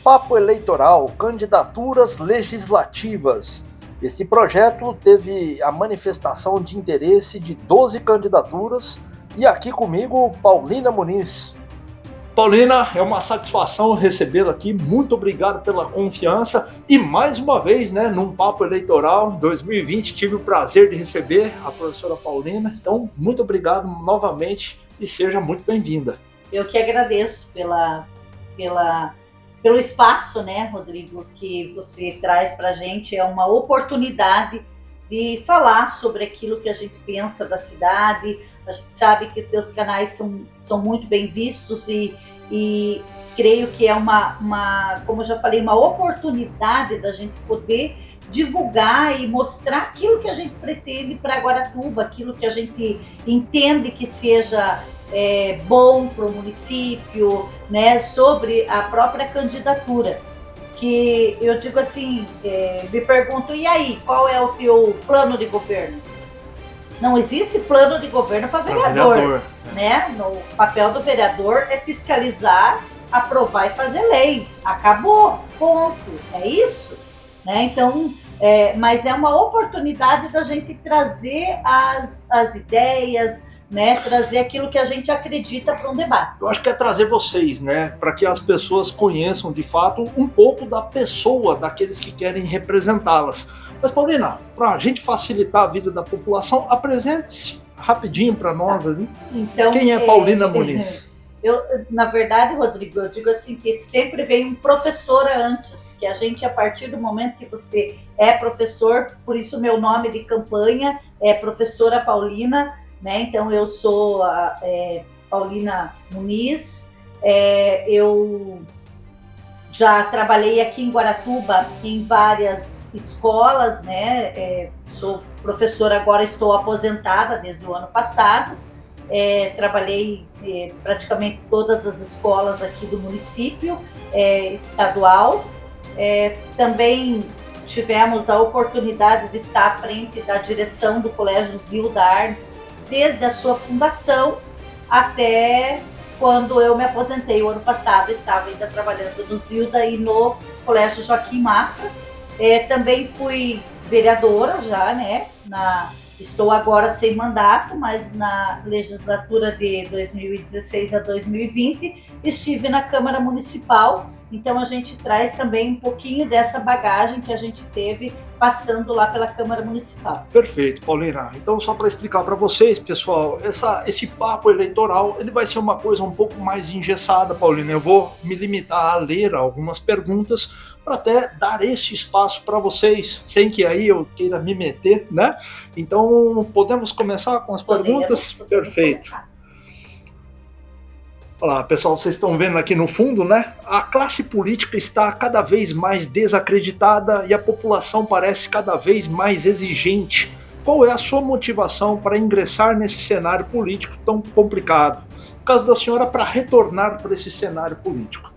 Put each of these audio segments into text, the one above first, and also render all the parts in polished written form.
Papo Eleitoral, Candidaturas Legislativas. Esse projeto teve a manifestação de interesse de 12 candidaturas e aqui comigo, Paulina Muniz. Paulina, é uma satisfação recebê-la aqui, muito obrigado pela confiança e mais uma vez, num Papo Eleitoral 2020, tive o prazer de receber a professora Paulina, então muito obrigado novamente e seja muito bem-vinda. Eu que agradeço pelo espaço, Rodrigo, que você traz para a gente. É uma oportunidade de falar sobre aquilo que a gente pensa da cidade. A gente sabe que teus canais são muito bem vistos e creio que é como eu já falei, uma oportunidade da gente poder divulgar e mostrar aquilo que a gente pretende para Guaratuba, aquilo que a gente entende que seja bom para o município, sobre a própria candidatura. Que eu digo assim, me pergunto, e aí, qual é o teu plano de governo? Não existe plano de governo para vereador, O papel do vereador é fiscalizar, aprovar e fazer leis. Acabou, ponto. É isso, Então, mas é uma oportunidade da gente trazer as ideias, trazer aquilo que a gente acredita para um debate. Eu acho que é trazer vocês, para que as pessoas conheçam de fato um pouco da pessoa daqueles que querem representá-las. Mas, Paulina, para a gente facilitar a vida da população, apresente-se rapidinho para nós ali. Então, quem é Paulina Muniz? Na verdade, Rodrigo, eu digo assim que sempre vem um professora antes, que a gente, a partir do momento que você é professor, por isso meu nome de campanha é Professora Paulina, Então eu sou a Paulina Muniz, eu já trabalhei aqui em Guaratuba em várias escolas, sou professora, agora estou aposentada desde o ano passado, trabalhei praticamente todas as escolas aqui do município estadual, também tivemos a oportunidade de estar à frente da direção do Colégio Zilda Arnes, desde a sua fundação até quando eu me aposentei o ano passado. Estava ainda trabalhando no Zilda e no Colégio Joaquim Mafra. Também fui vereadora já, estou agora sem mandato, mas na legislatura de 2016 a 2020 estive na Câmara Municipal. Então a gente traz também um pouquinho dessa bagagem que a gente teve passando lá pela Câmara Municipal. Perfeito, Paulina. Então, só para explicar para vocês, pessoal, esse papo eleitoral, ele vai ser uma coisa um pouco mais engessada, Paulina. Eu vou me limitar a ler algumas perguntas para até dar esse espaço para vocês, sem que aí eu queira me meter, Então, podemos começar com as perguntas? Perfeito. Começar. Olha lá, pessoal, vocês estão vendo aqui no fundo, A classe política está cada vez mais desacreditada e a população parece cada vez mais exigente. Qual é a sua motivação para ingressar nesse cenário político tão complicado? No caso da senhora, para retornar para esse cenário político.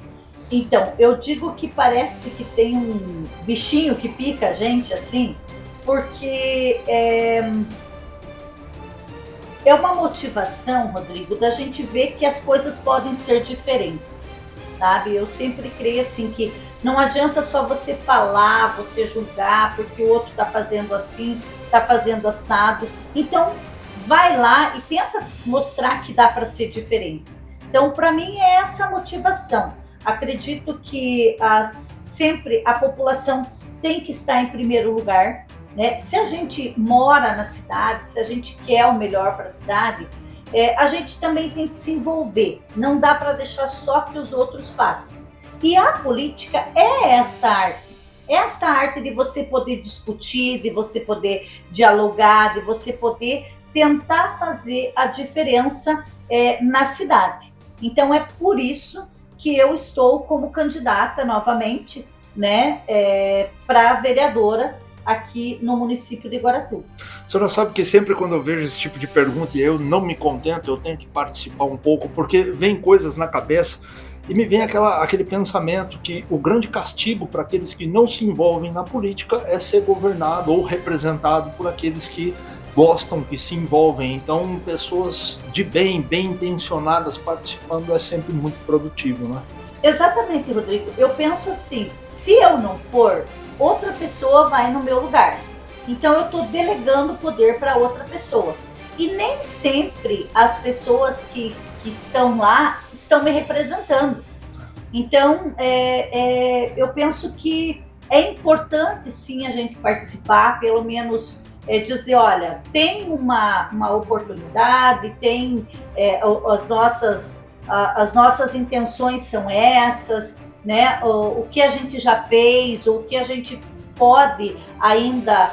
Então, eu digo que parece que tem um bichinho que pica a gente, assim, porque é uma motivação, Rodrigo, da gente ver que as coisas podem ser diferentes, sabe? Eu sempre creio assim que não adianta só você falar, você julgar, porque o outro está fazendo assim, está fazendo assado. Então, vai lá e tenta mostrar que dá para ser diferente. Então, para mim, é essa motivação. Acredito que sempre a população tem que estar em primeiro lugar, Se a gente mora na cidade, se a gente quer o melhor para a cidade, a gente também tem que se envolver. Não dá para deixar só que os outros façam. E a política é esta arte de você poder discutir, de você poder dialogar, de você poder tentar fazer a diferença na cidade. Então é por isso que eu estou como candidata novamente, para vereadora aqui no município de Guaratuba. A senhora sabe que sempre quando eu vejo esse tipo de pergunta e eu não me contento, eu tenho que participar um pouco, porque vem coisas na cabeça e me vem aquele pensamento que o grande castigo para aqueles que não se envolvem na política é ser governado ou representado por aqueles que gostam, que se envolvem. Então, pessoas de bem intencionadas participando é sempre muito produtivo, Exatamente, Rodrigo. Eu penso assim, se eu não for, outra pessoa vai no meu lugar. Então eu estou delegando poder para outra pessoa. E nem sempre as pessoas que estão lá estão me representando. Então eu penso que é importante sim a gente participar, pelo menos dizer, olha, tem uma oportunidade, tem as nossas intenções são essas, né? O que a gente já fez, o que a gente pode ainda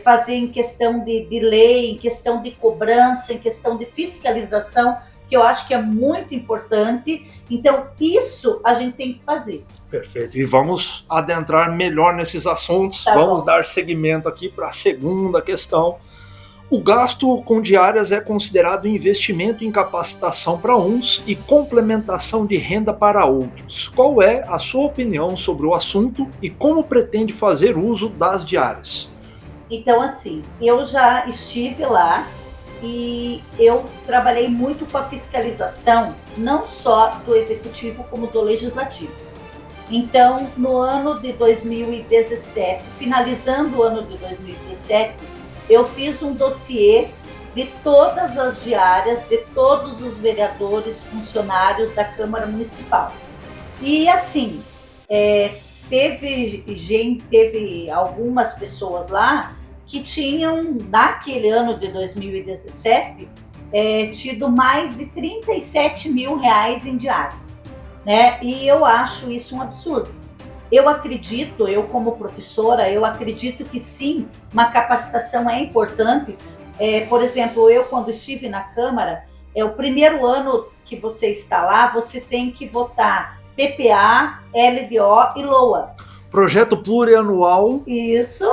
fazer em questão de lei, em questão de cobrança, em questão de fiscalização, que eu acho que é muito importante. Então, isso a gente tem que fazer. Perfeito. E vamos adentrar melhor nesses assuntos. Vamos dar seguimento aqui para a segunda questão. O gasto com diárias é considerado investimento em capacitação para uns e complementação de renda para outros. Qual é a sua opinião sobre o assunto e como pretende fazer uso das diárias? Então, assim, eu já estive lá e eu trabalhei muito com a fiscalização, não só do executivo, como do legislativo. Então, no ano de 2017, finalizando o ano de 2017, eu fiz um dossiê de todas as diárias, de todos os vereadores, funcionários da Câmara Municipal. E assim, teve algumas pessoas lá que tinham, naquele ano de 2017, tido mais de R$37 mil em diárias, né? E eu acho isso um absurdo. Eu como professora, eu acredito que sim, uma capacitação é importante. Por exemplo, eu quando estive na Câmara, o primeiro ano que você está lá, você tem que votar PPA, LDO e LOA. Projeto plurianual. Isso.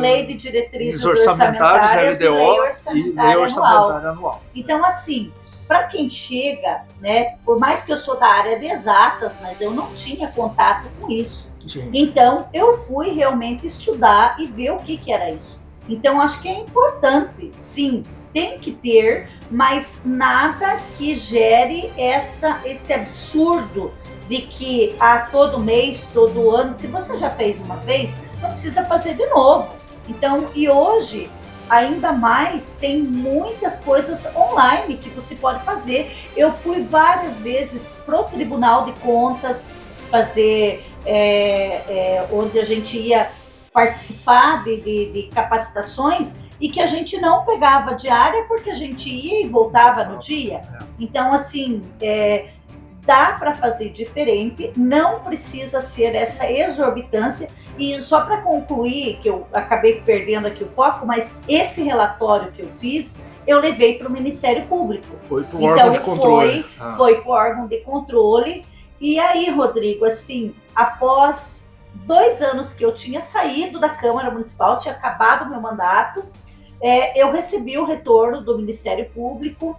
Lei de diretrizes orçamentárias, LDO, e lei orçamentária anual. Então, assim, para quem chega, né, por mais que eu sou da área de exatas, mas eu não tinha contato com isso. Sim. Então, eu fui realmente estudar e ver o que era isso. Então, acho que é importante, sim, tem que ter, mas nada que gere esse absurdo de que todo mês, todo ano, se você já fez uma vez, não precisa fazer de novo. Então, e hoje, ainda mais, tem muitas coisas online que você pode fazer. Eu fui várias vezes pro Tribunal de Contas fazer, onde a gente ia participar de capacitações e que a gente não pegava diária porque a gente ia e voltava no dia. Então, assim, dá para fazer diferente, não precisa ser essa exorbitância. E só para concluir, que eu acabei perdendo aqui o foco, mas esse relatório que eu fiz, eu levei para o Ministério Público. Foi para o órgão de controle. Foi para o órgão de controle. E aí, Rodrigo, assim, após 2 anos que eu tinha saído da Câmara Municipal, tinha acabado o meu mandato, eu recebi o retorno do Ministério Público,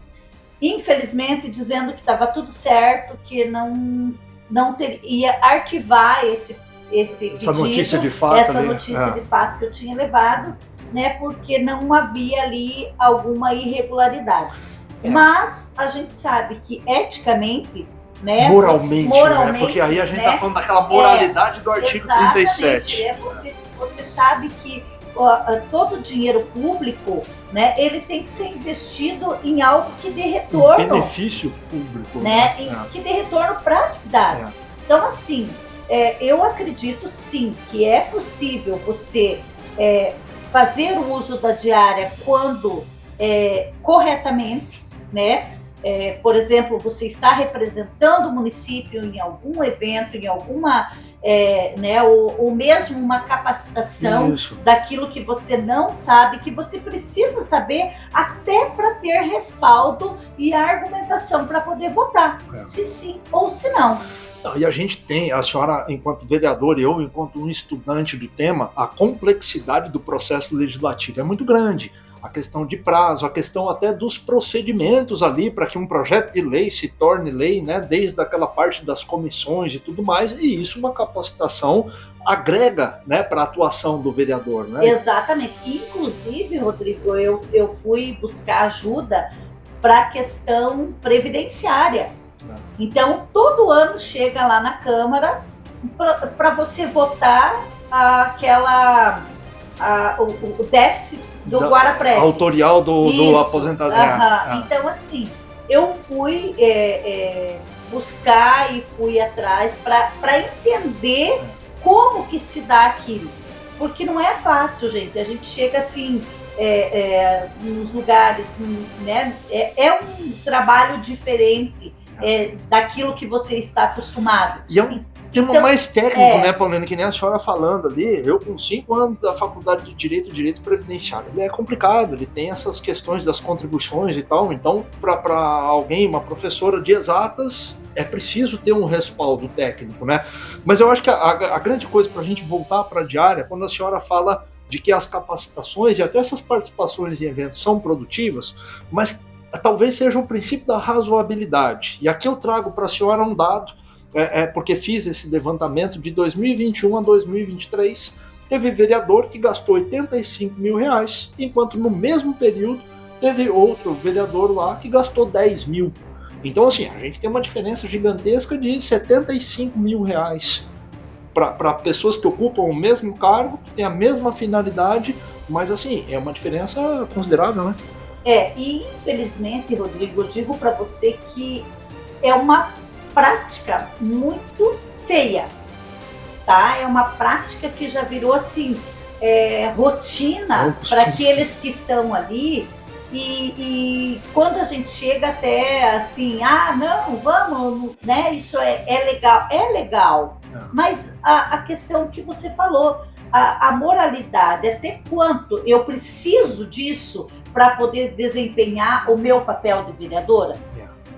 infelizmente dizendo que estava tudo certo, que não ia arquivar esse pedido, notícia de fato, essa notícia de fato que eu tinha levado, né, porque não havia ali alguma irregularidade. Mas a gente sabe que eticamente, né, moralmente, né, porque aí a gente está falando daquela moralidade do artigo 37. Você sabe que todo o dinheiro público, né, ele tem que ser investido em algo que dê retorno. Benefício público. Né, que dê retorno para a cidade. Então, assim, eu acredito sim que é possível você fazer o uso da diária quando corretamente, né? Por exemplo, você está representando o município em algum evento, em alguma, ou mesmo uma capacitação daquilo que você não sabe, que você precisa saber até para ter respaldo e argumentação para poder votar, se sim ou se não. E a gente tem, a senhora, enquanto vereadora, e eu, enquanto um estudante do tema, a complexidade do processo legislativo é muito grande. A questão de prazo, a questão até dos procedimentos ali para que um projeto de lei se torne lei, né, desde aquela parte das comissões e tudo mais, e isso uma capacitação agrega, né, para a atuação do vereador. Né? Exatamente. Inclusive, Rodrigo, eu fui buscar ajuda para a questão previdenciária. Então, todo ano chega lá na Câmara para você votar o déficit do Guaraprévio. Autorial do aposentado. Então, assim, eu fui buscar e fui atrás para entender como que se dá aquilo. Porque não é fácil, gente. A gente chega assim, nos lugares, né? É um trabalho diferente daquilo que você está acostumado. E é um tema mais técnico, né, Paulina? Que nem a senhora falando ali, eu com 5 anos da faculdade de Direito Previdenciário, ele é complicado, ele tem essas questões das contribuições e tal, então para alguém, uma professora de exatas, é preciso ter um respaldo técnico, né? Mas eu acho que a grande coisa para a gente voltar para a diária, quando a senhora fala de que as capacitações e até essas participações em eventos são produtivas, mas talvez seja o princípio da razoabilidade. E aqui eu trago para a senhora um dado, porque fiz esse levantamento de 2021 a 2023, teve vereador que gastou R$85 mil, enquanto no mesmo período teve outro vereador lá que gastou R$10 mil. Então, assim, a gente tem uma diferença gigantesca de R$75 mil para pessoas que ocupam o mesmo cargo, que têm a mesma finalidade, mas, assim, é uma diferença considerável, né? E infelizmente, Rodrigo, eu digo para você que é uma prática muito feia, tá? É uma prática que já virou, assim, rotina para aqueles que estão ali. E quando a gente chega até assim, não, vamos, né? Isso é legal. Mas a questão que você falou, a moralidade, até quanto eu preciso disso para poder desempenhar o meu papel de vereadora?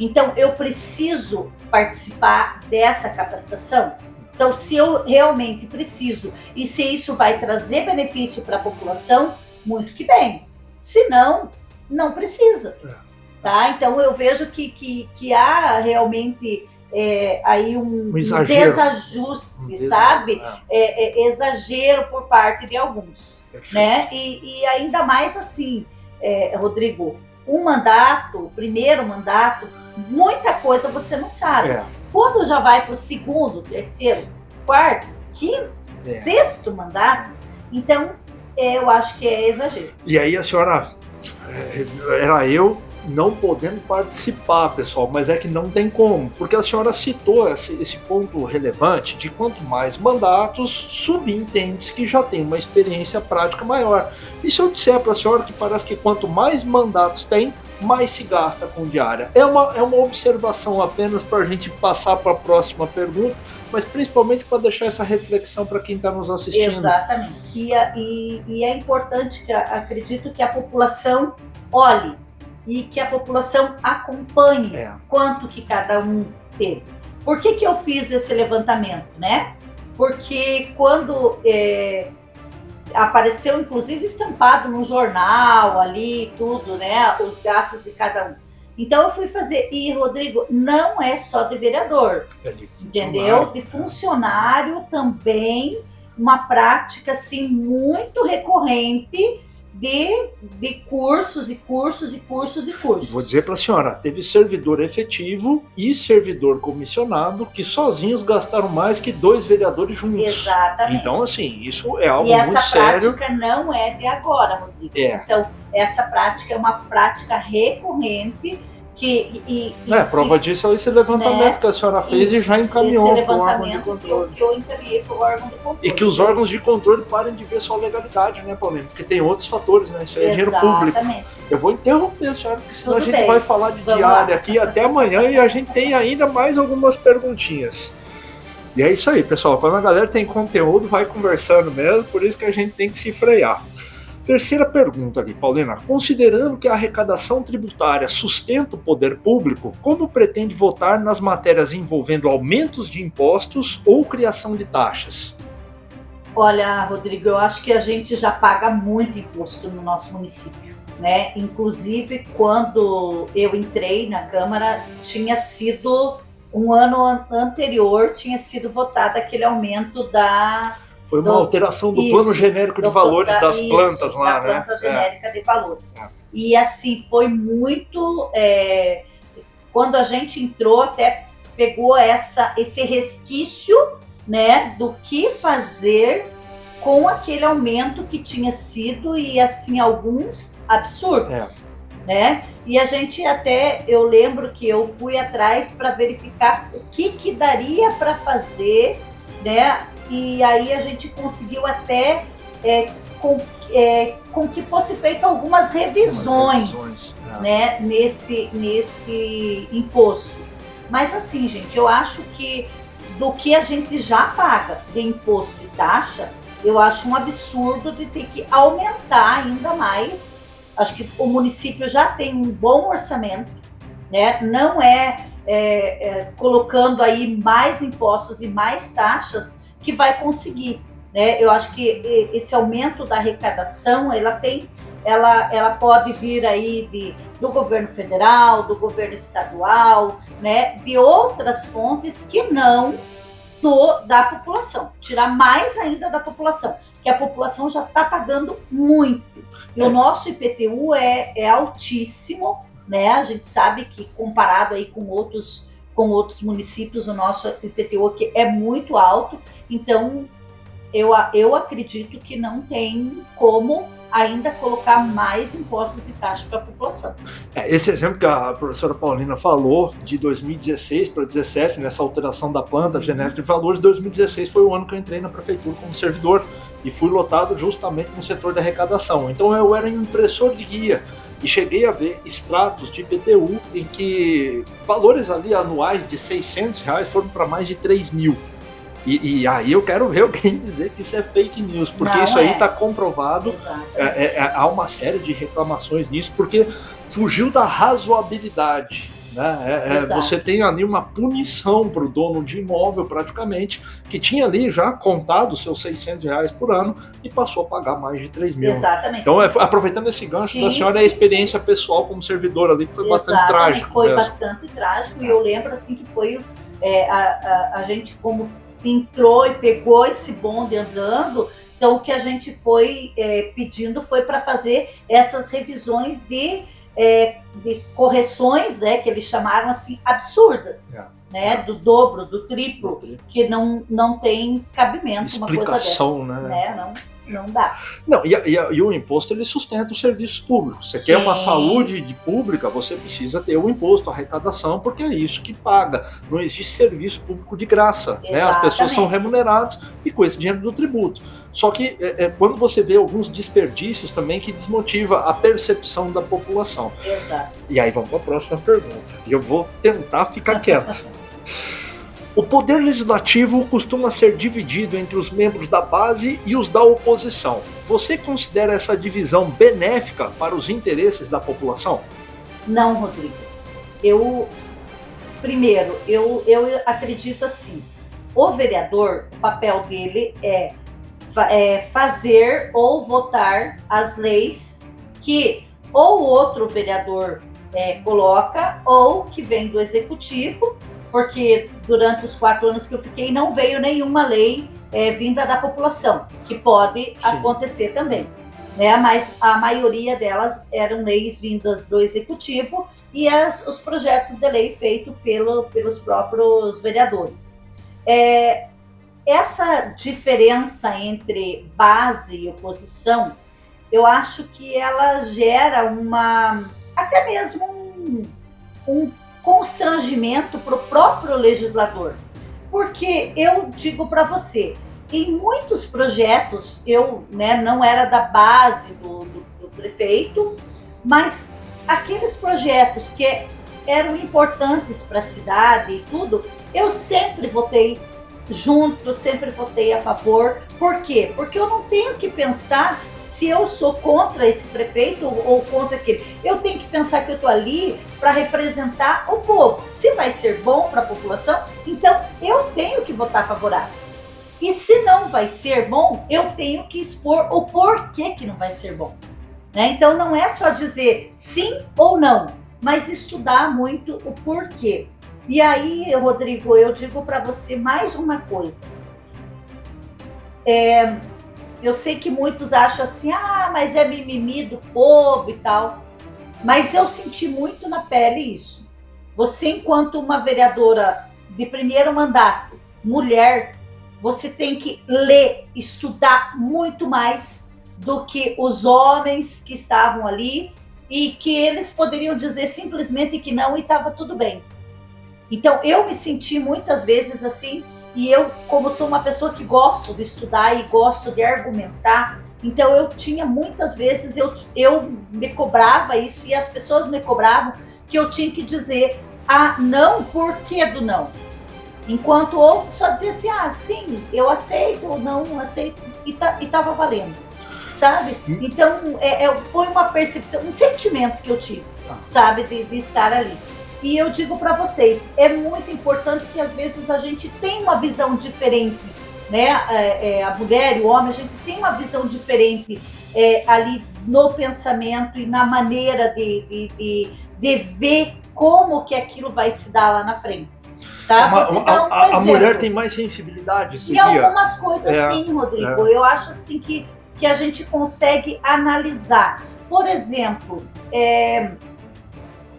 Então, eu preciso participar dessa capacitação? Então, se eu realmente preciso e se isso vai trazer benefício para a população, muito que bem. Se não, não precisa. Tá? Então, eu vejo que há realmente aí um desajuste, sabe? Exagero por parte de alguns. Né? E ainda mais assim, Rodrigo, o primeiro mandato, muita coisa você não sabe. Quando já vai para o segundo, terceiro, quarto, quinto, sexto mandato, então eu acho que é exagero. E aí a senhora, era eu não podendo participar, pessoal, mas é que não tem como, porque a senhora citou esse ponto relevante de quanto mais mandatos, subentende-se que já tem uma experiência prática maior. E se eu disser para a senhora que parece que quanto mais mandatos tem, mais se gasta com diária? É uma observação apenas para a gente passar para a próxima pergunta, mas principalmente para deixar essa reflexão para quem está nos assistindo. Exatamente. E é importante, acredito que a população olhe e que a população acompanhe quanto que cada um teve. Por que eu fiz esse levantamento, né? Porque quando apareceu, inclusive, estampado no jornal ali, tudo, né? Os gastos de cada um. Então eu fui fazer, e Rodrigo, não é só de vereador, entendeu? De funcionário também, uma prática assim muito recorrente de cursos e cursos e cursos e cursos. Vou dizer para a senhora, teve servidor efetivo e servidor comissionado que sozinhos gastaram mais que 2 vereadores juntos. Exatamente. Então, assim, isso é algo muito sério. E essa prática não é de agora, Rodrigo. Então, essa prática é uma prática reconhente prova disso é esse levantamento que a senhora fez e já encaminhou para o órgão de controle. Que eu encaminhei para o órgão de controle. E que os órgãos de controle parem de ver só legalidade, né, Paulinho? Porque tem outros fatores, né? Isso é dinheiro público. Eu vou interromper a senhora, porque senão a gente vai falar de diária aqui até amanhã e a gente tem ainda mais algumas perguntinhas. E é isso aí, pessoal. Quando a galera tem conteúdo, vai conversando mesmo, por isso que a gente tem que se frear. Terceira pergunta aqui, Paulina. Considerando que a arrecadação tributária sustenta o poder público, como pretende votar nas matérias envolvendo aumentos de impostos ou criação de taxas? Olha, Rodrigo, eu acho que a gente já paga muito imposto no nosso município, né? Inclusive, quando eu entrei na Câmara, tinha sido, um ano anterior, tinha sido votado aquele aumento da... Foi uma alteração do plano genérico de valores das plantas lá, né? Da planta genérica de valores. E assim, foi muito quando a gente entrou, até pegou esse resquício, né, do que fazer com aquele aumento que tinha sido, e assim, alguns absurdos, né? E a gente até, eu lembro que eu fui atrás para verificar o que daria para fazer, né? E aí a gente conseguiu até com que fosse feita algumas revisões, né, nesse imposto. Mas assim, gente, eu acho que do que a gente já paga de imposto e taxa, eu acho um absurdo de ter que aumentar ainda mais. Acho que o município já tem um bom orçamento, né? Não colocando aí mais impostos e mais taxas que vai conseguir, né? Eu acho que esse aumento da arrecadação, ela pode vir aí do governo federal, do governo estadual, né? De outras fontes que não da população, tirar mais ainda da população, que a população já está pagando muito. E o nosso IPTU é altíssimo, né? A gente sabe que comparado aí com outros municípios, o nosso IPTU aqui é muito alto. Então, eu acredito que não tem como ainda colocar mais impostos e taxas para a população. Esse exemplo que a professora Paulina falou, de 2016 para 2017, nessa alteração da planta genérica de valores, 2016 foi o ano que eu entrei na prefeitura como servidor e fui lotado justamente no setor da arrecadação. Então eu era impressor de guia e cheguei a ver extratos de IPTU em que valores ali anuais de R$600 foram para mais de 3 mil. E aí eu quero ver alguém dizer que isso é fake news, porque não, isso aí está comprovado. Há uma série de reclamações nisso, porque fugiu da razoabilidade, né? Você tem ali uma punição para o dono de imóvel, praticamente, que tinha ali já contado os seus R$600 por ano e passou a pagar mais de 3 mil. Exatamente. Então, aproveitando esse gancho da senhora, a experiência pessoal como servidora ali, que foi bastante trágico. Foi mesmo. Bastante trágico, e eu lembro assim que foi a gente como entrou e pegou esse bonde andando, então o que a gente foi pedindo foi para fazer essas revisões de correções, né, que eles chamaram assim, absurdas, né, do dobro, do triplo, que não tem cabimento uma coisa dessa, né? Não dá. Não, e o imposto, ele sustenta os serviços públicos. Você quer uma saúde pública, você precisa ter o imposto, a arrecadação, porque é isso que paga. Não existe serviço público de graça, né? As pessoas são remuneradas e com esse dinheiro do tributo. Só que quando você vê alguns desperdícios também que desmotiva a percepção da população. Exato. E aí vamos para a próxima pergunta. E eu vou tentar ficar quieto. O poder legislativo costuma ser dividido entre os membros da base e os da oposição. Você considera essa divisão benéfica para os interesses da população? Não, Rodrigo. Eu acredito assim, o vereador, o papel dele é fazer ou votar as leis que ou o outro vereador coloca, ou que vem do executivo, porque durante os 4 anos que eu fiquei não veio nenhuma lei vinda da população, que pode acontecer também, né? Mas a maioria delas eram leis vindas do executivo e os projetos de lei feitos pelos próprios vereadores. Essa diferença entre base e oposição, eu acho que ela gera até mesmo um constrangimento para o próprio legislador. Porque eu digo para você, em muitos projetos, eu não era da base do prefeito, mas aqueles projetos que eram importantes para a cidade e tudo, eu sempre votei junto, sempre votei a favor. Por quê? Porque eu não tenho que pensar se eu sou contra esse prefeito ou contra aquele. Eu tenho que pensar que eu estou ali para representar o povo. Se vai ser bom para a população, então eu tenho que votar favorável. E se não vai ser bom, eu tenho que expor o porquê que não vai ser bom, né? Então não é só dizer sim ou não, mas estudar muito o porquê. E aí, Rodrigo, eu digo para você mais uma coisa. Eu sei que muitos acham assim, mas é mimimi do povo e tal. Mas eu senti muito na pele isso. Você, enquanto uma vereadora de primeiro mandato, mulher, você tem que ler, estudar muito mais do que os homens que estavam ali e que eles poderiam dizer simplesmente que não e estava tudo bem. Então, eu me senti muitas vezes assim, e eu, como sou uma pessoa que gosto de estudar e gosto de argumentar, então eu tinha muitas vezes, eu me cobrava isso e as pessoas me cobravam que eu tinha que dizer não, por que do não? Enquanto outros só diziam assim, sim, eu aceito ou não aceito, e estava valendo, sabe? Então, foi uma percepção, um sentimento que eu tive, sabe, de estar ali. E eu digo para vocês, é muito importante que às vezes a gente tem uma visão diferente, né? A mulher e o homem, a gente tem uma visão diferente ali no pensamento e na maneira de ver como que aquilo vai se dar lá na frente. Tá? A mulher tem mais sensibilidade, e algumas coisas sim, Rodrigo. Eu acho assim que a gente consegue analisar. Por exemplo,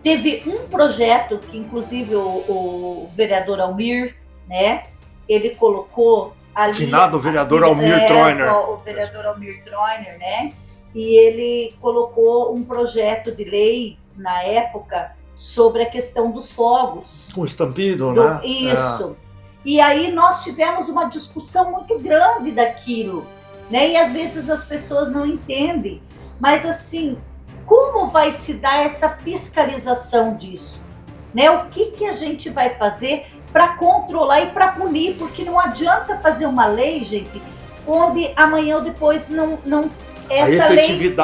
teve um projeto que, inclusive, o vereador Almir, né? Ele colocou ali... Finado vereador Almir Troiner. O vereador Almir Troiner, né? E ele colocou um projeto de lei, na época, sobre a questão dos fogos. Com estampido, né? Isso. E aí nós tivemos uma discussão muito grande daquilo, né? E às vezes as pessoas não entendem. Mas assim, como vai se dar essa fiscalização disso? Né? O que a gente vai fazer para controlar e para punir? Porque não adianta fazer uma lei, gente, onde amanhã ou depois essa lei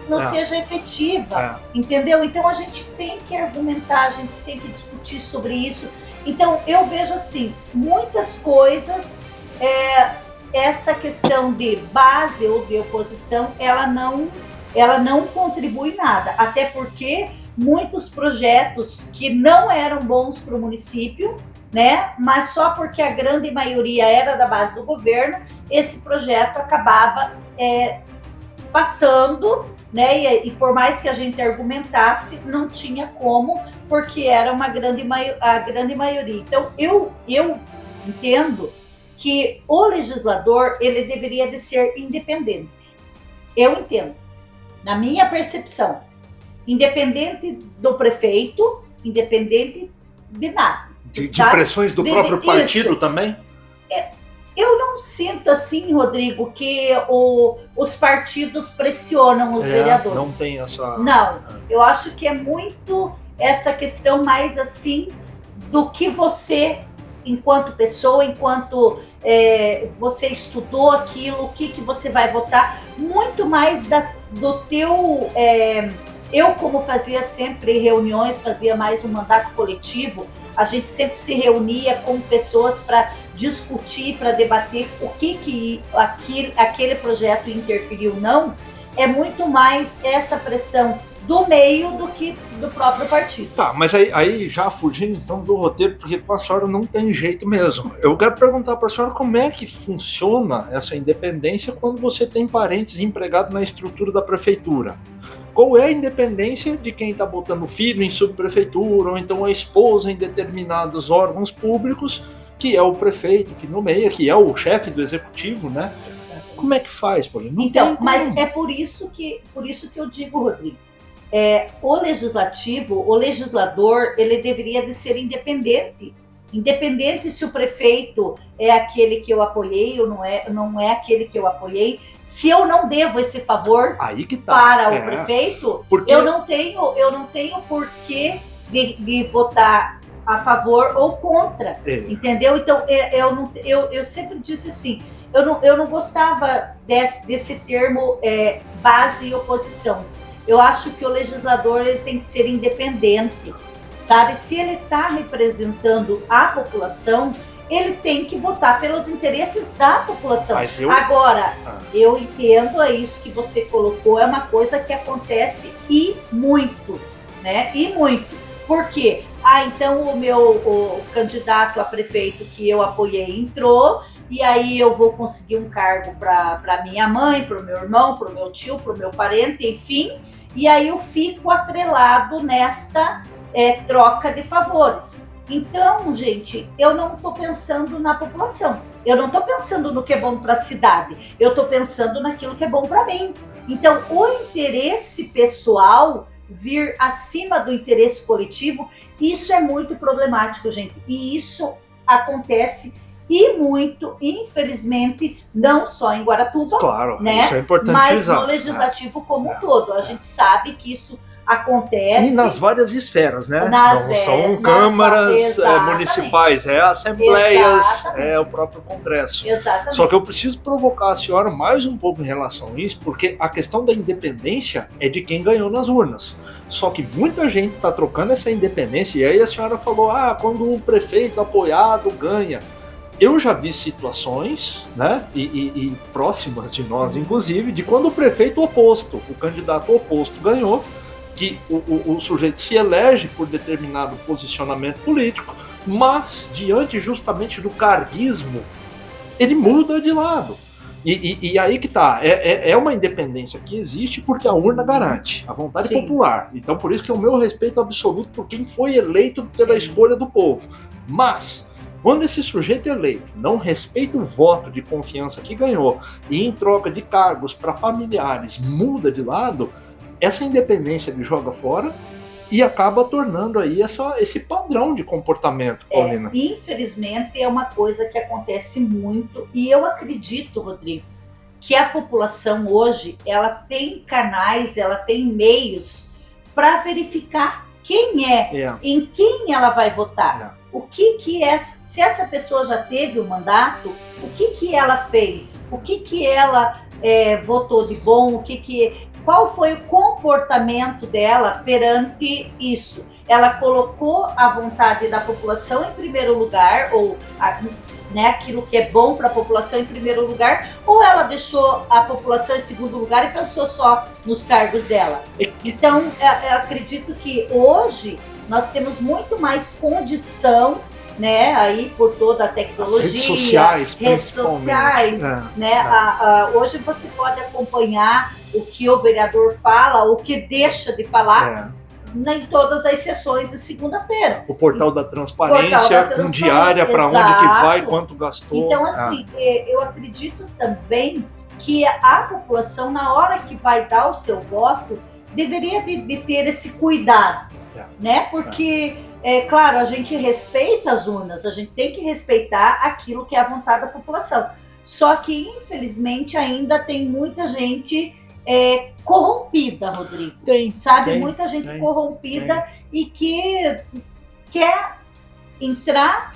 não seja efetiva, entendeu? Então a gente tem que argumentar, a gente tem que discutir sobre isso. Então eu vejo assim, muitas coisas, essa questão de base ou de oposição, ela não contribui nada, até porque muitos projetos que não eram bons para o município, né? Mas só porque a grande maioria era da base do governo, esse projeto acabava passando, né? E por mais que a gente argumentasse, não tinha como, porque era a grande maioria. Então, eu entendo que o legislador, ele deveria de ser independente. Eu entendo, na minha percepção, independente do prefeito, independente de nada. De pressões do próprio partido também? Eu não sinto assim, Rodrigo, que os partidos pressionam os vereadores. Não tem essa... Não, eu acho que é muito essa questão mais assim do que você, enquanto pessoa, enquanto você estudou aquilo, o que você vai votar, muito mais do teu... eu, como fazia sempre reuniões, fazia mais um mandato coletivo, a gente sempre se reunia com pessoas para discutir, para debater o que aquele projeto interferiu ou não. É muito mais essa pressão do meio do que do próprio partido. Tá, mas aí já fugindo então do roteiro, porque com a senhora não tem jeito mesmo. Eu quero perguntar para a senhora como é que funciona essa independência quando você tem parentes empregados na estrutura da prefeitura. Qual é a independência de quem está botando filho em subprefeitura, ou então a esposa em determinados órgãos públicos, que é o prefeito que nomeia, que é o chefe do executivo, né? Exatamente. Como é que faz, Paulinho? Então, mas é por isso que eu digo, Rodrigo, o legislador, ele deveria de ser independente. Independente se o prefeito é aquele que eu apoiei ou não é aquele que eu apoiei, se eu não devo esse favor para o prefeito, porque... eu não tenho porquê de votar a favor ou contra, entendeu? Então, eu sempre disse assim, eu não gostava desse termo base e oposição. Eu acho que o legislador ele tem que ser independente. Sabe, se ele está representando a população, ele tem que votar pelos interesses da população. Agora, eu entendo isso que você colocou, é uma coisa que acontece e muito, né? E muito. Por quê? Então o candidato a prefeito que eu apoiei entrou, e aí eu vou conseguir um cargo para minha mãe, para o meu irmão, para o meu tio, para o meu parente, enfim, e aí eu fico atrelado nesta troca de favores. Então, gente, eu não estou pensando na população, eu não estou pensando no que é bom para a cidade, eu estou pensando naquilo que é bom para mim. Então, o interesse pessoal vir acima do interesse coletivo, isso é muito problemático, gente. E isso acontece e muito, infelizmente, não só em Guaratuba, claro, né? Isso é importante mas frisar. no legislativo como um todo. A gente sabe que isso acontece. E nas várias esferas, né? Nas Não são câmaras municipais, assembleias, Exatamente. o próprio Congresso. Exatamente. Só que eu preciso provocar a senhora mais um pouco em relação a isso, porque a questão da independência é de quem ganhou nas urnas. Só que muita gente está trocando essa independência, e aí a senhora falou, quando um prefeito apoiado ganha. Eu já vi situações, né, e próximas de nós, inclusive, de quando o prefeito oposto, o candidato oposto ganhou, que o sujeito se elege por determinado posicionamento político, mas diante justamente do carguismo, ele muda de lado. E aí que tá, é uma independência que existe porque a urna garante a vontade popular. Então por isso que é o meu respeito absoluto por quem foi eleito pela escolha do povo. Mas quando esse sujeito eleito não respeita o voto de confiança que ganhou e em troca de cargos para familiares muda de lado, essa independência ele joga fora e acaba tornando aí esse padrão de comportamento, Paulina. Infelizmente é uma coisa que acontece muito, e eu acredito, Rodrigo, que a população hoje, ela tem canais, ela tem meios para verificar quem em quem ela vai votar. O que é, se essa pessoa já teve o mandato, o que ela fez, o que ela votou de bom, qual foi o comportamento dela perante isso? Ela colocou a vontade da população em primeiro lugar, ou aquilo que é bom para a população em primeiro lugar, ou ela deixou a população em segundo lugar e pensou só nos cargos dela? Então, eu acredito que hoje nós temos muito mais condição, né, aí por toda a tecnologia, redes sociais, né? Hoje você pode acompanhar o que o vereador fala, o que deixa de falar, em todas as sessões de segunda-feira. O portal da transparência, com diária para onde que vai, quanto gastou. Então, assim, eu acredito também que a população, na hora que vai dar o seu voto, deveria de ter esse cuidado, né? Porque claro, a gente respeita as urnas, a gente tem que respeitar aquilo que é a vontade da população. Só que, infelizmente, ainda tem muita gente corrompida, Rodrigo. Muita gente corrompida e que quer entrar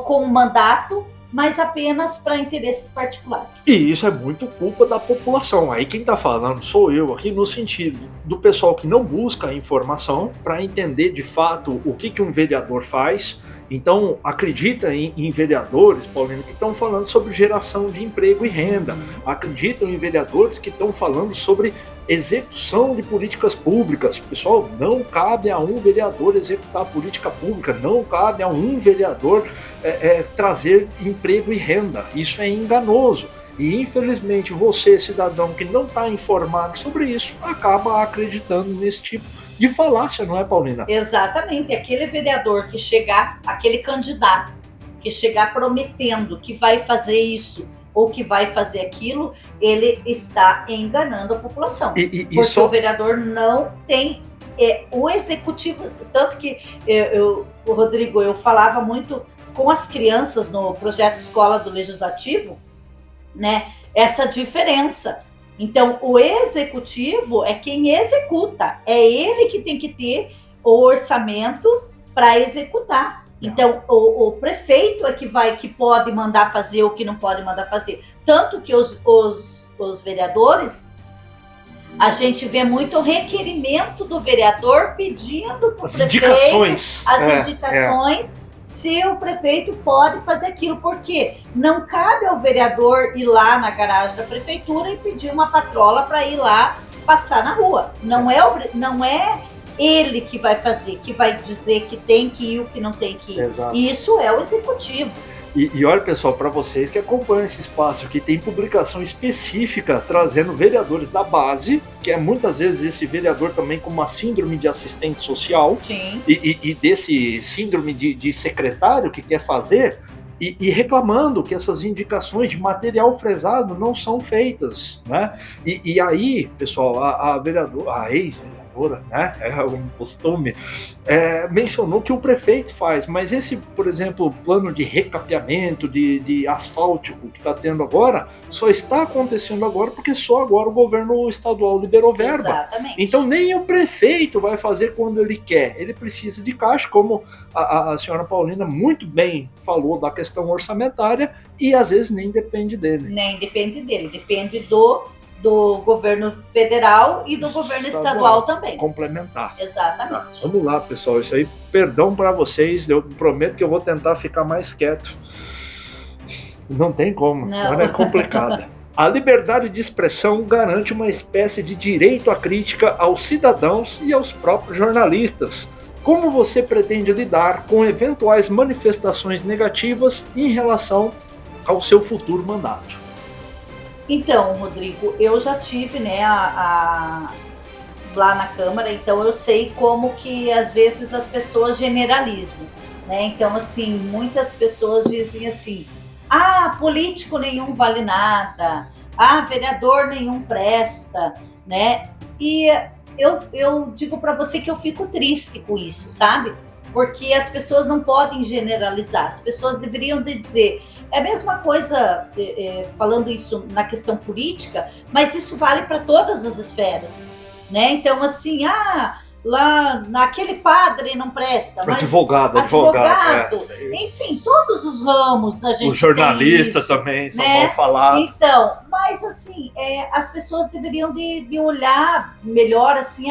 com o mandato, mas apenas para interesses particulares. E isso é muito culpa da população. Aí quem está falando sou eu, aqui no sentido do pessoal que não busca informação para entender de fato o que um vereador faz. Então, acredita em vereadores, Paulino, que estão falando sobre geração de emprego e renda. Acreditam em vereadores que estão falando sobre execução de políticas públicas. Pessoal, não cabe a um vereador executar política pública, não cabe a um vereador trazer emprego e renda. Isso é enganoso. E, infelizmente, você, cidadão que não está informado sobre isso, acaba acreditando nesse tipo de falácia, não é, Paulina? Exatamente. Aquele vereador que chegar, aquele candidato que chegar prometendo que vai fazer isso ou que vai fazer aquilo, ele está enganando a população. Porque o vereador não tem o executivo. Tanto que, Rodrigo, eu falava muito com as crianças no projeto Escola do Legislativo, né? Essa diferença. Então, o executivo é quem executa, é ele que tem que ter o orçamento para executar. Então, o prefeito é que pode mandar fazer o que não pode mandar fazer. Tanto que os vereadores, a gente vê muito requerimento do vereador pedindo para o prefeito as indicações. Se o prefeito pode fazer aquilo, porque não cabe ao vereador ir lá na garagem da prefeitura e pedir uma patrola para ir lá passar na rua. Não é ele que vai fazer, que vai dizer que tem que ir ou que não tem que ir. Exato. Isso é o executivo. E olha, pessoal, para vocês que acompanham esse espaço aqui, tem publicação específica trazendo vereadores da base, que é muitas vezes esse vereador também com uma síndrome de assistente social, Sim. E desse síndrome de secretário que quer fazer, e reclamando que essas indicações de material fresado não são feitas, né? E aí, pessoal, a ex-vereadora, né, é um costume, mencionou que o prefeito faz, mas esse, por exemplo, plano de recapeamento, de asfáltico que está tendo agora, só está acontecendo agora porque só agora o governo estadual liberou verba. Exatamente. Então nem o prefeito vai fazer quando ele quer, ele precisa de caixa, como a senhora Paulina muito bem falou da questão orçamentária, e às vezes nem depende dele. Nem depende dele, depende do governo federal e do governo estadual também. Complementar. Exatamente. Vamos lá, pessoal. Isso aí, perdão para vocês. Eu prometo que eu vou tentar ficar mais quieto. Não tem como. A história é complicada. A liberdade de expressão garante uma espécie de direito à crítica aos cidadãos e aos próprios jornalistas. Como você pretende lidar com eventuais manifestações negativas em relação ao seu futuro mandato? Então, Rodrigo, eu já tive, né, lá na Câmara, então eu sei como que às vezes as pessoas generalizam, né? Então, assim, muitas pessoas dizem assim: político nenhum vale nada, vereador nenhum presta, né? E eu digo para você que eu fico triste com isso, sabe? Porque as pessoas não podem generalizar, as pessoas deveriam dizer, é a mesma coisa, falando isso na questão política, mas isso vale para todas as esferas, né? Então, assim, lá naquele padre não presta, mas advogado, enfim, todos os ramos a gente os jornalistas tem isso, também são né? mal falados. Então, mas assim, as pessoas deveriam de olhar melhor, assim,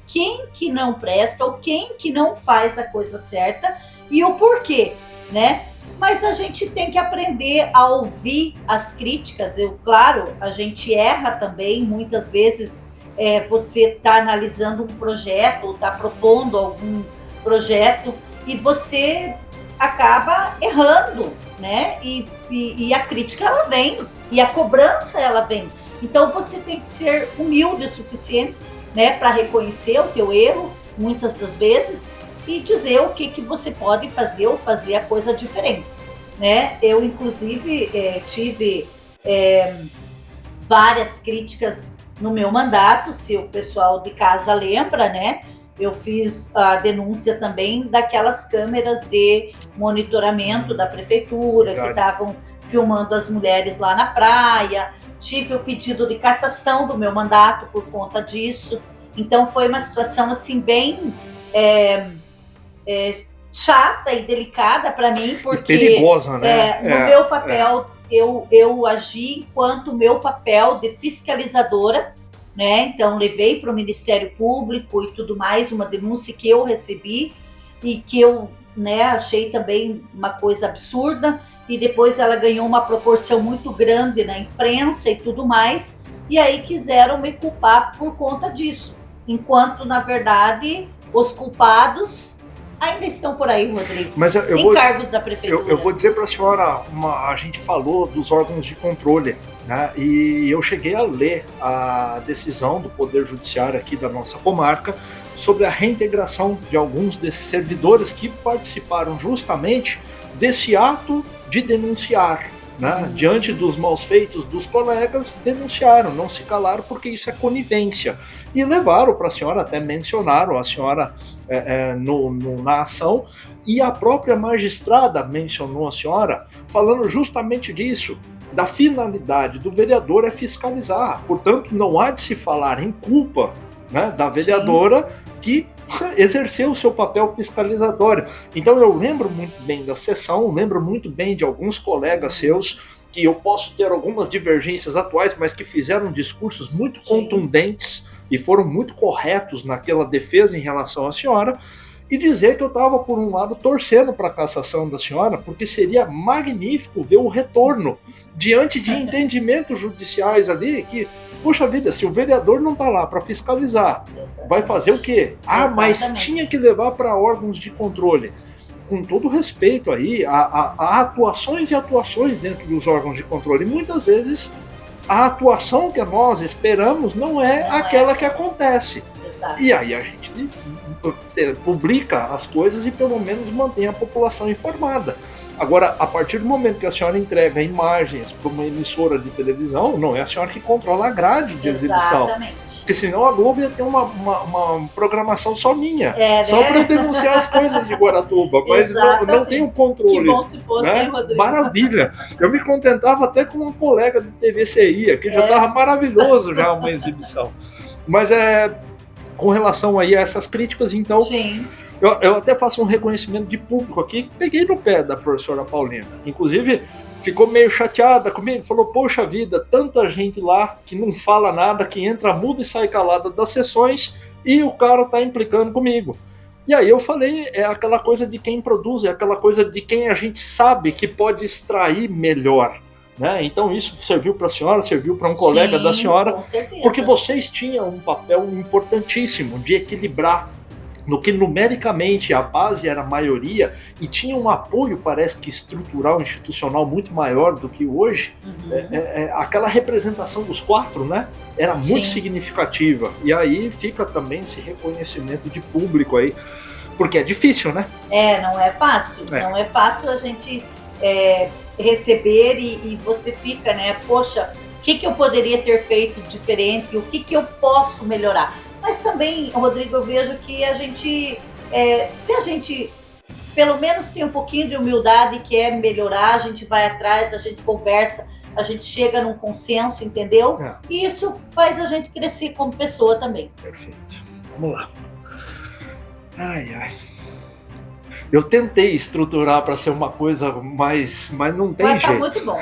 quem que não presta ou quem que não faz a coisa certa e o porquê, né? Mas a gente tem que aprender a ouvir as críticas. Claro, a gente erra também, muitas vezes você está analisando um projeto ou está propondo algum projeto e você acaba errando, né? E a crítica, ela vem, e a cobrança, ela vem. Então você tem que ser humilde o suficiente, né, para reconhecer o teu erro, muitas das vezes, e dizer o que você pode fazer ou fazer a coisa diferente, né? Eu, inclusive, tive várias críticas no meu mandato, se o pessoal de casa lembra, né? Eu fiz a denúncia também daquelas câmeras de monitoramento da prefeitura, que estavam filmando as mulheres lá na praia. Tive o pedido de cassação do meu mandato por conta disso. Então foi uma situação assim bem chata e delicada para mim, porque perigosa, né? No meu papel eu agi enquanto meu papel de fiscalizadora, né? Então levei para o Ministério Público e tudo mais uma denúncia que eu recebi e que eu, né, achei também uma coisa absurda, e depois ela ganhou uma proporção muito grande na imprensa e tudo mais, e aí quiseram me culpar por conta disso, enquanto na verdade os culpados ainda estão por aí, Rodrigo, mas em cargos da prefeitura. Eu vou dizer para a senhora, a gente falou dos órgãos de controle, né? E eu cheguei a ler a decisão do Poder Judiciário aqui da nossa comarca sobre a reintegração de alguns desses servidores que participaram justamente desse ato de denunciar, né? Diante dos maus feitos dos colegas, denunciaram, não se calaram, porque isso é conivência. E levaram para a senhora, até mencionaram a senhora na ação, e a própria magistrada mencionou a senhora, falando justamente disso, da finalidade do vereador é fiscalizar. Portanto, não há de se falar em culpa, né, da vereadora que exerceu o seu papel fiscalizatório. Então eu lembro muito bem da sessão, lembro muito bem de alguns colegas seus, que eu posso ter algumas divergências atuais, mas que fizeram discursos muito contundentes e foram muito corretos naquela defesa em relação à senhora, e dizer que eu estava, por um lado, torcendo para a cassação da senhora, porque seria magnífico ver o retorno diante de entendimentos judiciais ali, que, puxa vida, se o vereador não está lá para fiscalizar, vai fazer o quê? Mas tinha que levar para órgãos de controle. com todo respeito aí, há atuações e atuações dentro dos órgãos de controle. Muitas vezes a atuação que nós esperamos não é aquela que acontece. Exato. E aí a gente publica as coisas e pelo menos mantém a população informada. Agora, a partir do momento que a senhora entrega imagens para uma emissora de televisão, não é a senhora que controla a grade de exibição. Exatamente. Porque senão a Globo ia ter uma programação só minha. Né? Só para eu denunciar as coisas de Guaratuba. Mas não tem o controle. Que bom se fosse, né? hein, Rodrigo? Maravilha. Eu me contentava até com uma colega do TVCI, que já estava maravilhoso já uma exibição. Mas com relação aí a essas críticas, então... Sim. Eu até faço um reconhecimento de público aqui, peguei no pé da professora Paulina. Inclusive, ficou meio chateada comigo, falou, poxa vida, tanta gente lá que não fala nada, que entra muda e sai calada das sessões, e o cara tá implicando comigo. E aí eu falei, é aquela coisa de quem produz, é aquela coisa de quem a gente sabe que pode extrair melhor. Né? Então isso serviu para a senhora, serviu para um colega da senhora, com certeza. Porque vocês tinham um papel importantíssimo de equilibrar no que numericamente a base era a maioria e tinha um apoio, parece que estrutural, institucional muito maior do que hoje. Aquela representação dos 4, né, era muito significativa. E aí fica também esse reconhecimento de público aí, porque é difícil, né? Não é fácil. Não é fácil a gente receber e você fica, né, poxa, o que eu poderia ter feito diferente, o que eu posso melhorar. Mas também, Rodrigo, eu vejo que a gente, se a gente pelo menos tem um pouquinho de humildade e quer melhorar, a gente vai atrás, a gente conversa, a gente chega num consenso, entendeu? E isso faz a gente crescer como pessoa também. Perfeito. Vamos lá. Ai. Eu tentei estruturar para ser uma coisa mais, mas não tem jeito. Tá muito bom,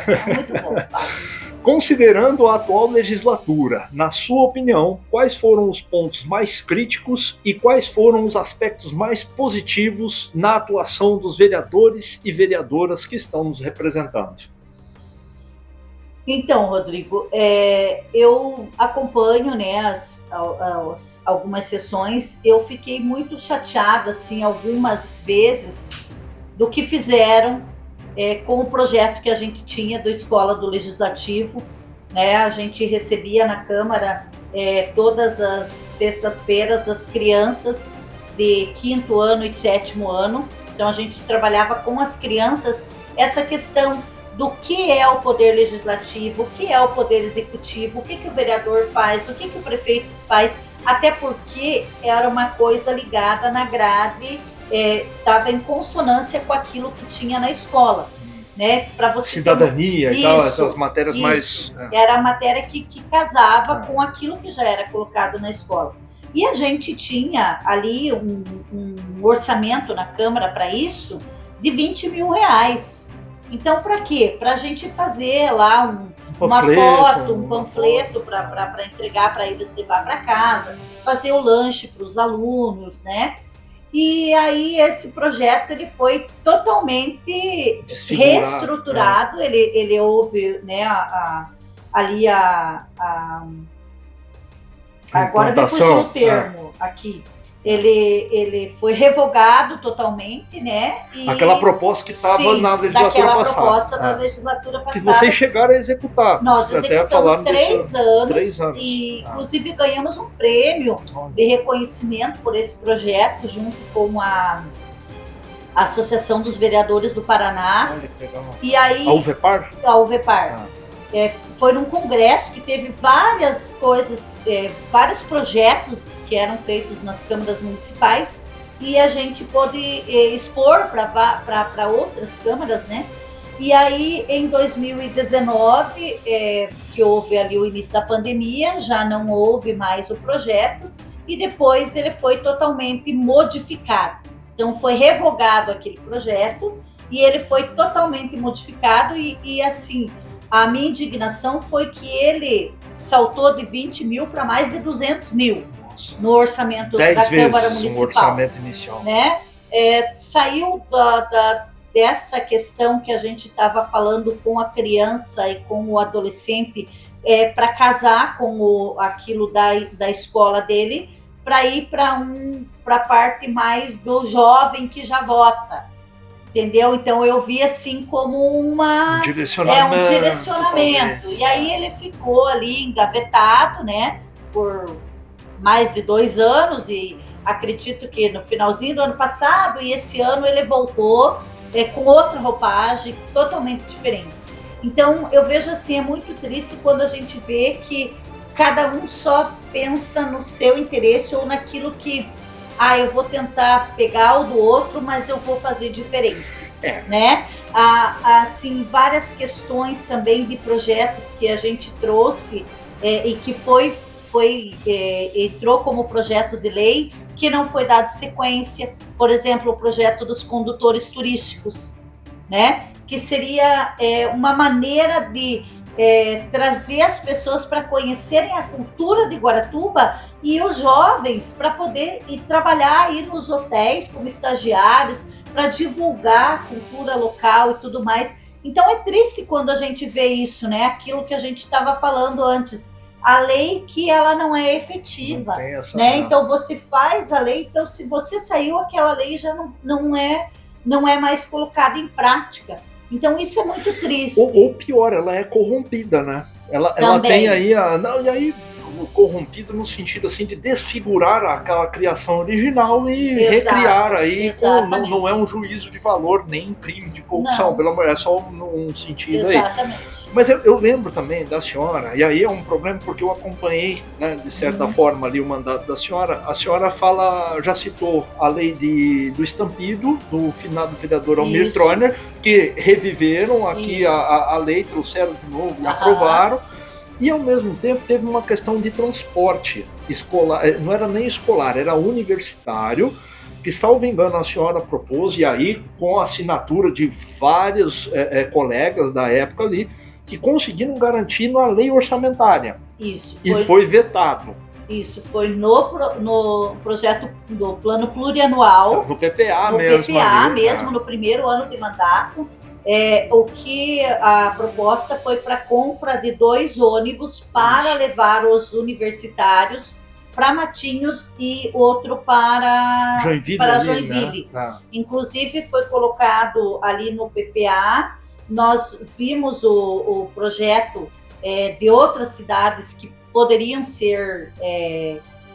Considerando a atual legislatura, na sua opinião, quais foram os pontos mais críticos e quais foram os aspectos mais positivos na atuação dos vereadores e vereadoras que estão nos representando? Então, Rodrigo, eu acompanho, né, algumas sessões. Eu fiquei muito chateada, assim, algumas vezes, do que fizeram com o projeto que a gente tinha do Escola do Legislativo, né? A gente recebia na Câmara todas as sextas-feiras as crianças de 5º ano e 7º ano. Então a gente trabalhava com as crianças essa questão do que é o poder legislativo, o que é o poder executivo, o que o vereador faz, o que o prefeito faz, até porque era uma coisa ligada na grade, estava em consonância com aquilo que tinha na escola, né? Para você cidadania e tal, essas matérias mais... Era a matéria que casava com aquilo que já era colocado na escola. E a gente tinha ali um orçamento na Câmara para isso de R$20 mil. Então, para quê? Para a gente fazer lá uma foto, um panfleto para entregar para eles levar para casa, fazer o lanche para os alunos, né? E aí esse projeto ele foi totalmente reestruturado, ele houve, né, ali agora me fugiu o termo aqui. Ele foi revogado totalmente, né? E, aquela proposta que estava na legislatura passada. Daquela proposta da legislatura passada. Que vocês chegaram a executar. Nós executamos 3 anos e, inclusive, ganhamos um prêmio de reconhecimento por esse projeto, junto com a Associação dos Vereadores do Paraná. Olha que legal. E aí, a UVEPAR. Foi num congresso que teve várias coisas, vários projetos que eram feitos nas câmaras municipais e a gente pôde expor para outras câmaras, né? E aí, em 2019, que houve ali o início da pandemia, já não houve mais o projeto e depois ele foi totalmente modificado. Então, foi revogado aquele projeto e ele foi totalmente modificado e assim... A minha indignação foi que ele saltou de 20 mil para mais de 200 mil no orçamento da Câmara Municipal. O orçamento inicial. Né? Saiu dessa questão que a gente estava falando com a criança e com o adolescente para casar com aquilo da escola dele, para ir para a parte mais do jovem que já vota. entendeu? Então eu vi assim como um direcionamento. Talvez. E aí ele ficou ali engavetado, né, por mais de 2 anos, e acredito que no finalzinho do ano passado e esse ano ele voltou com outra roupagem totalmente diferente. Então eu vejo assim, é muito triste quando a gente vê que cada um só pensa no seu interesse ou naquilo que eu vou tentar pegar o do outro, mas eu vou fazer diferente, né? Assim, várias questões também de projetos que a gente trouxe e que entrou como projeto de lei, que não foi dado sequência. Por exemplo, o projeto dos condutores turísticos, né? Que seria uma maneira de trazer as pessoas para conhecerem a cultura de Guaratuba e os jovens para poder ir trabalhar aí nos hotéis como estagiários, para divulgar a cultura local e tudo mais. Então é triste quando a gente vê isso, né? Aquilo que a gente estava falando antes, a lei que ela não é efetiva, né? Então você faz a lei, então se você saiu, aquela lei já não é mais colocada em prática. Então isso é muito triste. Ou pior, ela é corrompida, né? Ela tem aí e aí corrompido no sentido assim de desfigurar aquela criação original e recriar aí, não é um juízo de valor nem crime de corrupção, pelo amor, é só um sentido aí. Mas eu lembro também da senhora, e aí é um problema porque eu acompanhei, né, de certa forma ali o mandato da senhora. A senhora já citou a lei do estampido, do finado vereador Almir Troiner, que reviveram aqui a lei, trouxeram de novo e aprovaram. E ao mesmo tempo teve uma questão de transporte escolar, não era nem escolar, era universitário, que, salvo engano, a senhora propôs, e aí com a assinatura de vários colegas da época ali, que conseguiram garantir na lei orçamentária. Isso. E foi vetado. Isso, foi no projeto do Plano Plurianual. No PPA mesmo, no primeiro ano de mandato. O que a proposta foi para a compra de 2 ônibus para levar os universitários para Matinhos e outro para Joinville. Né? Inclusive foi colocado ali no PPA, nós vimos o projeto de outras cidades que poderiam ser,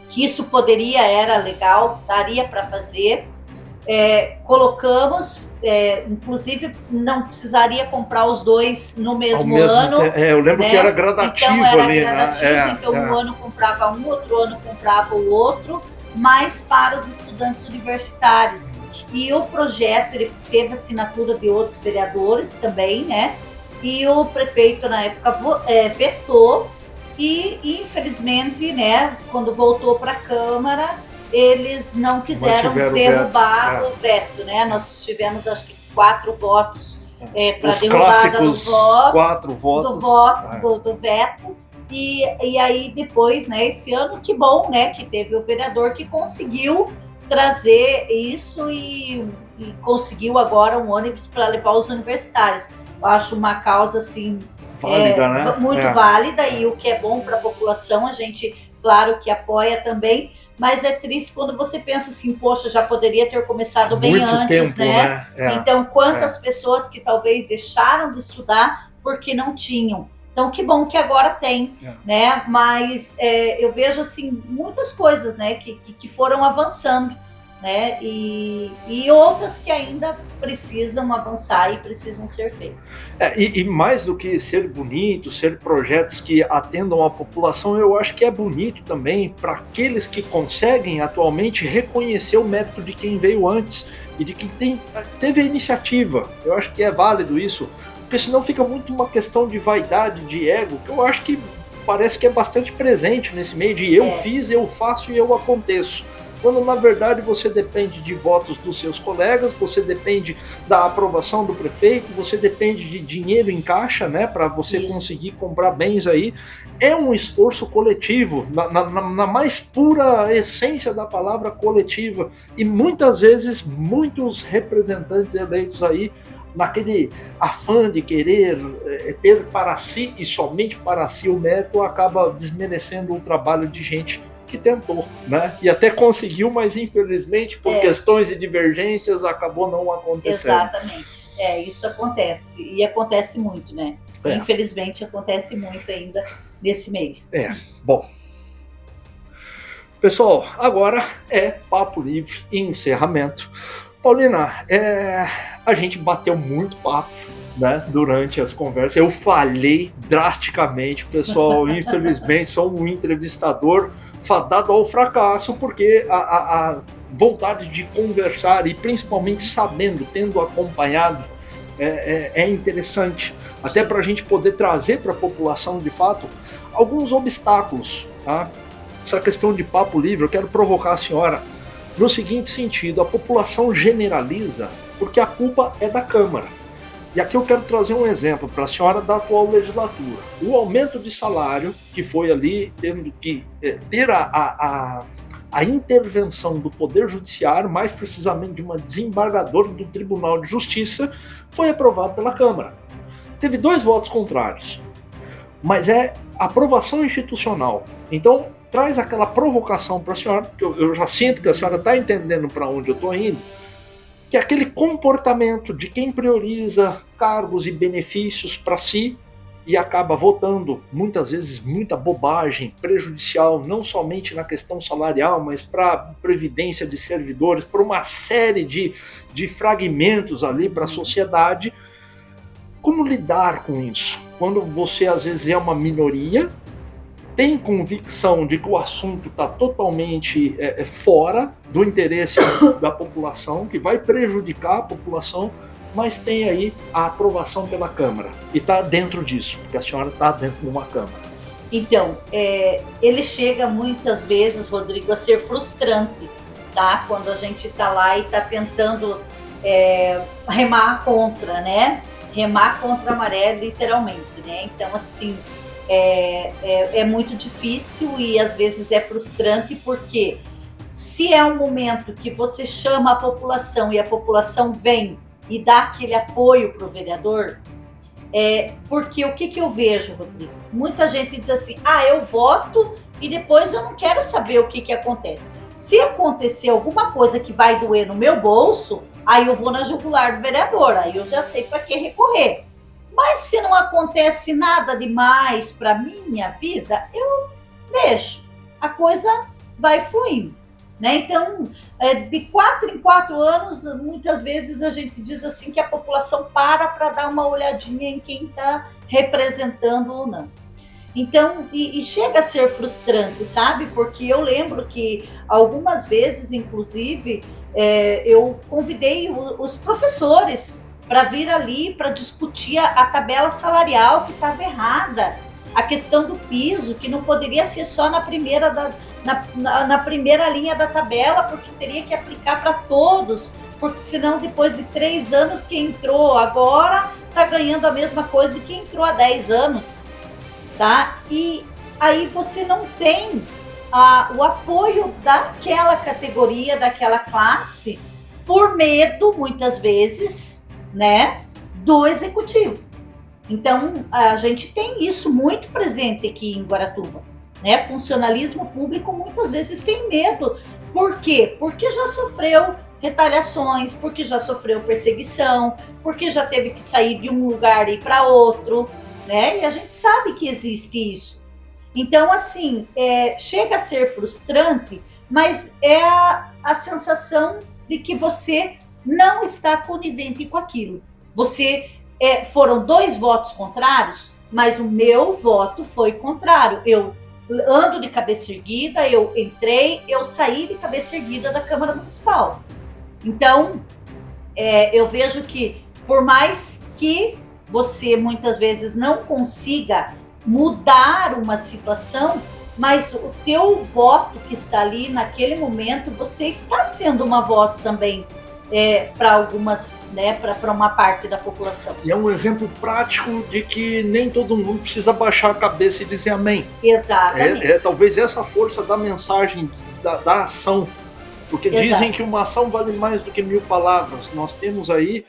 que isso era legal, daria para fazer. Colocamos, inclusive não precisaria comprar os 2 no mesmo ano. Eu lembro, né? Que era gradativo. Então era ali, gradativo, né? Um ano comprava um, outro ano comprava o outro, mas para os estudantes universitários. E o projeto ele teve assinatura de outros vereadores também, né? E o prefeito na época vetou e infelizmente, né, quando voltou para a Câmara, eles não quiseram derrubar o veto, né? Nós tivemos, acho que 4 votos para derrubada do veto. E aí depois, né, esse ano, que bom, né, que teve o vereador que conseguiu trazer isso e conseguiu agora um ônibus para levar os universitários. Eu acho uma causa assim válida, né? Muito válida, e o que é bom para a população, a gente, claro que apoia também, mas é triste quando você pensa assim, poxa, já poderia ter começado bem antes, né? Então, quantas pessoas que talvez deixaram de estudar porque não tinham. Então, que bom que agora tem, né? Mas eu vejo, assim, muitas coisas, né, que foram avançando, né? E outras que ainda precisam avançar e precisam ser feitas. E mais do que ser bonito, ser projetos que atendam a população, eu acho que é bonito também para aqueles que conseguem atualmente reconhecer o mérito de quem veio antes e de quem teve a iniciativa. Eu acho que é válido isso, porque senão fica muito uma questão de vaidade, de ego, que eu acho que parece que é bastante presente nesse meio de eu fiz, eu faço e eu aconteço. Quando na verdade você depende de votos dos seus colegas, você depende da aprovação do prefeito, você depende de dinheiro em caixa, né, para você conseguir comprar bens aí. É um esforço coletivo, na mais pura essência da palavra coletiva. E muitas vezes, muitos representantes eleitos aí, naquele afã de querer ter para si e somente para si o mérito, acaba desmerecendo o trabalho de gente que tentou, né? E até conseguiu, mas infelizmente por questões e divergências acabou não acontecendo. Exatamente. Isso acontece. E acontece muito, né? Infelizmente acontece muito ainda nesse meio. Bom. Pessoal, agora é papo livre e encerramento. Paulina, a gente bateu muito papo, né, durante as conversas. Eu falhei drasticamente, pessoal. Infelizmente, sou um entrevistador fadado ao fracasso, porque a vontade de conversar, e principalmente sabendo, tendo acompanhado, é interessante, até para a gente poder trazer para a população, de fato, alguns obstáculos, tá? Essa questão de papo livre, eu quero provocar a senhora no seguinte sentido: a população generaliza porque a culpa é da Câmara. E aqui eu quero trazer um exemplo para a senhora da atual legislatura. O aumento de salário, que foi ali tendo que ter a intervenção do Poder Judiciário, mais precisamente de uma desembargadora do Tribunal de Justiça, foi aprovado pela Câmara. Teve 2 votos contrários, mas é aprovação institucional. Então, traz aquela provocação para a senhora, porque eu já sinto que a senhora está entendendo para onde eu estou indo, que é aquele comportamento de quem prioriza cargos e benefícios para si e acaba votando, muitas vezes, muita bobagem prejudicial, não somente na questão salarial, mas para previdência de servidores, para uma série de fragmentos ali para a sociedade. Como lidar com isso? Quando você, às vezes, é uma minoria, tem convicção de que o assunto está totalmente fora do interesse da população, que vai prejudicar a população, mas tem aí a aprovação pela Câmara. E está dentro disso, porque a senhora está dentro de uma Câmara. Então, ele chega muitas vezes, Rodrigo, a ser frustrante, tá? Quando a gente está lá e está tentando remar contra, né? Remar contra a maré, literalmente, né? Então, assim, é muito difícil e às vezes é frustrante, porque se é um momento que você chama a população e a população vem e dá aquele apoio para o vereador, porque o que eu vejo, Rodrigo? Muita gente diz assim: eu voto e depois eu não quero saber o que acontece. Se acontecer alguma coisa que vai doer no meu bolso, aí eu vou na jugular do vereador, aí eu já sei para que recorrer. Mas se não acontece nada demais para minha vida, eu deixo. A coisa vai fluindo, né? Então, de 4 em 4 anos, muitas vezes a gente diz assim que a população para dar uma olhadinha em quem está representando ou não. Então, e chega a ser frustrante, sabe? Porque eu lembro que algumas vezes, inclusive, eu convidei os professores para vir ali para discutir a tabela salarial que estava errada, a questão do piso, que não poderia ser só na primeira linha da tabela, porque teria que aplicar para todos, porque senão depois de 3 anos quem entrou agora está ganhando a mesma coisa de quem entrou há 10 anos, tá? E aí você não tem o apoio daquela categoria, daquela classe, por medo, muitas vezes, né, do executivo. Então, a gente tem isso muito presente aqui em Guaratuba, né? Funcionalismo público muitas vezes tem medo. Por quê? Porque já sofreu retaliações, porque já sofreu perseguição, porque já teve que sair de um lugar e ir para outro, né? E a gente sabe que existe isso. Então, assim, chega a ser frustrante, mas é a sensação de que você não está conivente com aquilo. Foram 2 votos contrários, mas o meu voto foi contrário. Eu ando de cabeça erguida, eu entrei, eu saí de cabeça erguida da Câmara Municipal. Então, eu vejo que, por mais que você muitas vezes não consiga mudar uma situação, mas o teu voto que está ali naquele momento, você está sendo uma voz também para algumas, né, para uma parte da população. E é um exemplo prático de que nem todo mundo precisa baixar a cabeça e dizer amém. Exatamente. Talvez essa força da mensagem, da ação, porque dizem que uma ação vale mais do que 1000 palavras. Nós temos aí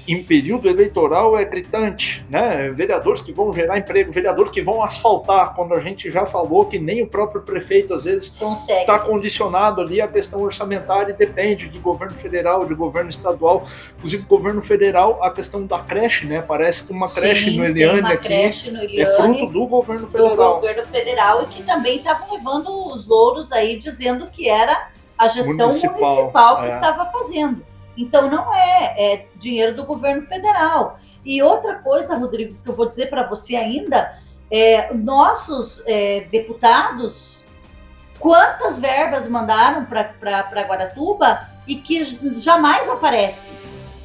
em período eleitoral é gritante, né? Vereadores que vão gerar emprego, vereadores que vão asfaltar, quando a gente já falou que nem o próprio prefeito às vezes está condicionado ali à questão orçamentária e depende de governo federal, de governo estadual, inclusive governo federal, a questão da creche, né? Parece que uma creche no Eliane aqui é fruto do governo federal. Do governo federal e que também estavam levando os louros aí dizendo que era a gestão municipal que estava fazendo. Então não é dinheiro do governo federal. E outra coisa, Rodrigo, que eu vou dizer para você ainda, nossos deputados, quantas verbas mandaram para Guaratuba e que jamais aparece.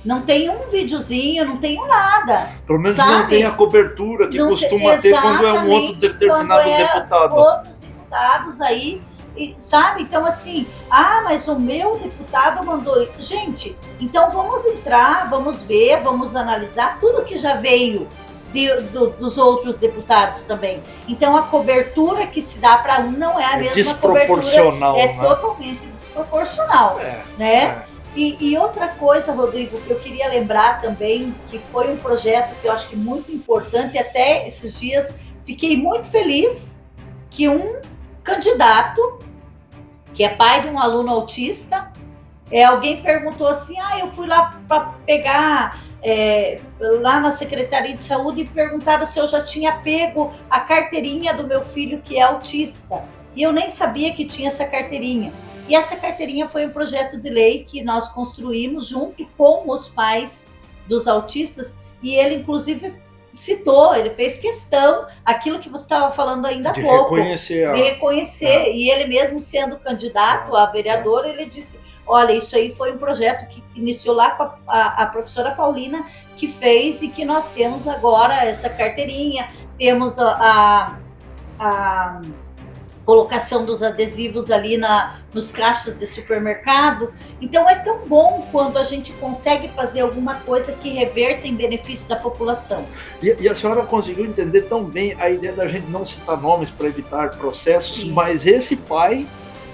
Não tem um videozinho, não tem nada. Pelo menos sabe? Não tem a cobertura que costuma ter quando é um outro determinado deputado. Outros deputados aí, sabe? Então, assim, mas o meu deputado mandou. Gente, então vamos entrar, vamos ver, vamos analisar tudo que já veio dos outros deputados também. Então, a cobertura que se dá para um não é a mesma cobertura. Né? Totalmente desproporcional, né? E outra coisa, Rodrigo, que eu queria lembrar também, que foi um projeto que eu acho que muito importante, até esses dias fiquei muito feliz que um candidato, que é pai de um aluno autista, alguém perguntou assim, eu fui lá para pegar lá na Secretaria de Saúde e perguntaram se eu já tinha pego a carteirinha do meu filho que é autista. E eu nem sabia que tinha essa carteirinha. E essa carteirinha foi um projeto de lei que nós construímos junto com os pais dos autistas, e ele inclusive citou, ele fez questão, aquilo que você estava falando ainda há pouco, de reconhecer, e ele mesmo sendo candidato a vereador, ele disse, olha, isso aí foi um projeto que iniciou lá com a professora Paulina, que fez, e que nós temos agora essa carteirinha, temos a colocação dos adesivos ali nos caixas de supermercado. Então é tão bom quando a gente consegue fazer alguma coisa que reverta em benefício da população. E a senhora conseguiu entender tão bem a ideia da gente não citar nomes para evitar processos, sim, mas esse pai,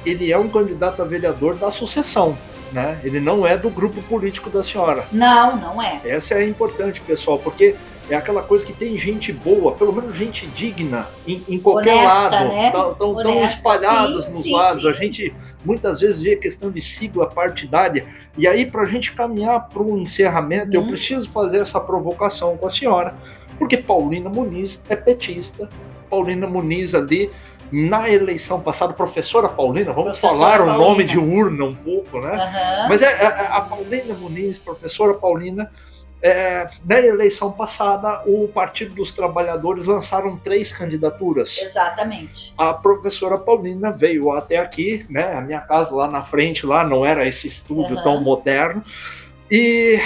ele é um candidato a vereador da sucessão, né? Ele não é do grupo político da senhora. Não é. Essa é importante, pessoal, porque é aquela coisa que tem gente boa, pelo menos gente digna, em qualquer honesta, lado, né? Tão espalhados nos lados. Sim. A gente muitas vezes vê questão de sigla partidária, e aí para a gente caminhar para o encerramento, eu preciso fazer essa provocação com a senhora, porque Paulina Muniz é petista, Paulina Muniz ali, na eleição passada, professora Paulina, vamos falar o nome de urna um pouco, né? Uhum. Mas a Paulina Muniz, professora Paulina, na eleição passada, o Partido dos Trabalhadores lançaram 3 candidaturas. Exatamente. A professora Paulina veio até aqui, né? A minha casa lá na frente, lá não era esse estúdio tão moderno. E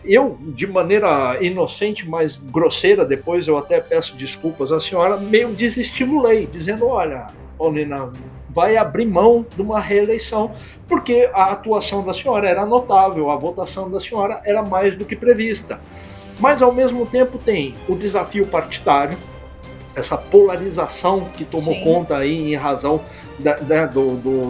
eu, de maneira inocente, mas grosseira, depois eu até peço desculpas à senhora, meio desestimulei, dizendo, olha, Paulina, vai abrir mão de uma reeleição, porque a atuação da senhora era notável, a votação da senhora era mais do que prevista. Mas, ao mesmo tempo, tem o desafio partidário, essa polarização que tomou conta aí em razão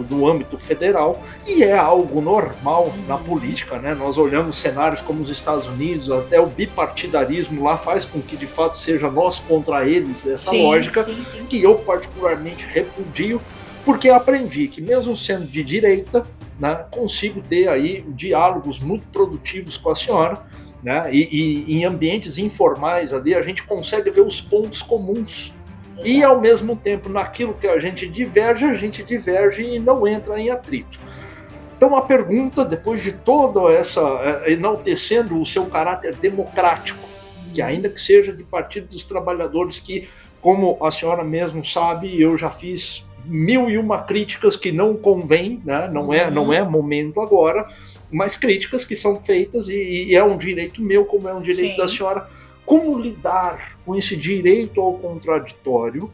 do âmbito federal, e é algo normal na política, né? Nós olhamos cenários como os Estados Unidos, até o bipartidarismo lá faz com que de fato seja nós contra eles, essa lógica que eu particularmente repudio, porque aprendi que mesmo sendo de direita, né, consigo ter aí diálogos muito produtivos com a senhora, né, e em ambientes informais ali a gente consegue ver os pontos comuns. Exato. E ao mesmo tempo naquilo que a gente diverge e não entra em atrito. Então a pergunta, depois de toda essa, enaltecendo o seu caráter democrático, que ainda que seja de Partido dos Trabalhadores, que, como a senhora mesmo sabe, eu já fiz 1001 críticas que não convém, né? Não é momento agora, mas críticas que são feitas e é um direito meu, como é um direito da senhora. Como lidar com esse direito ao contraditório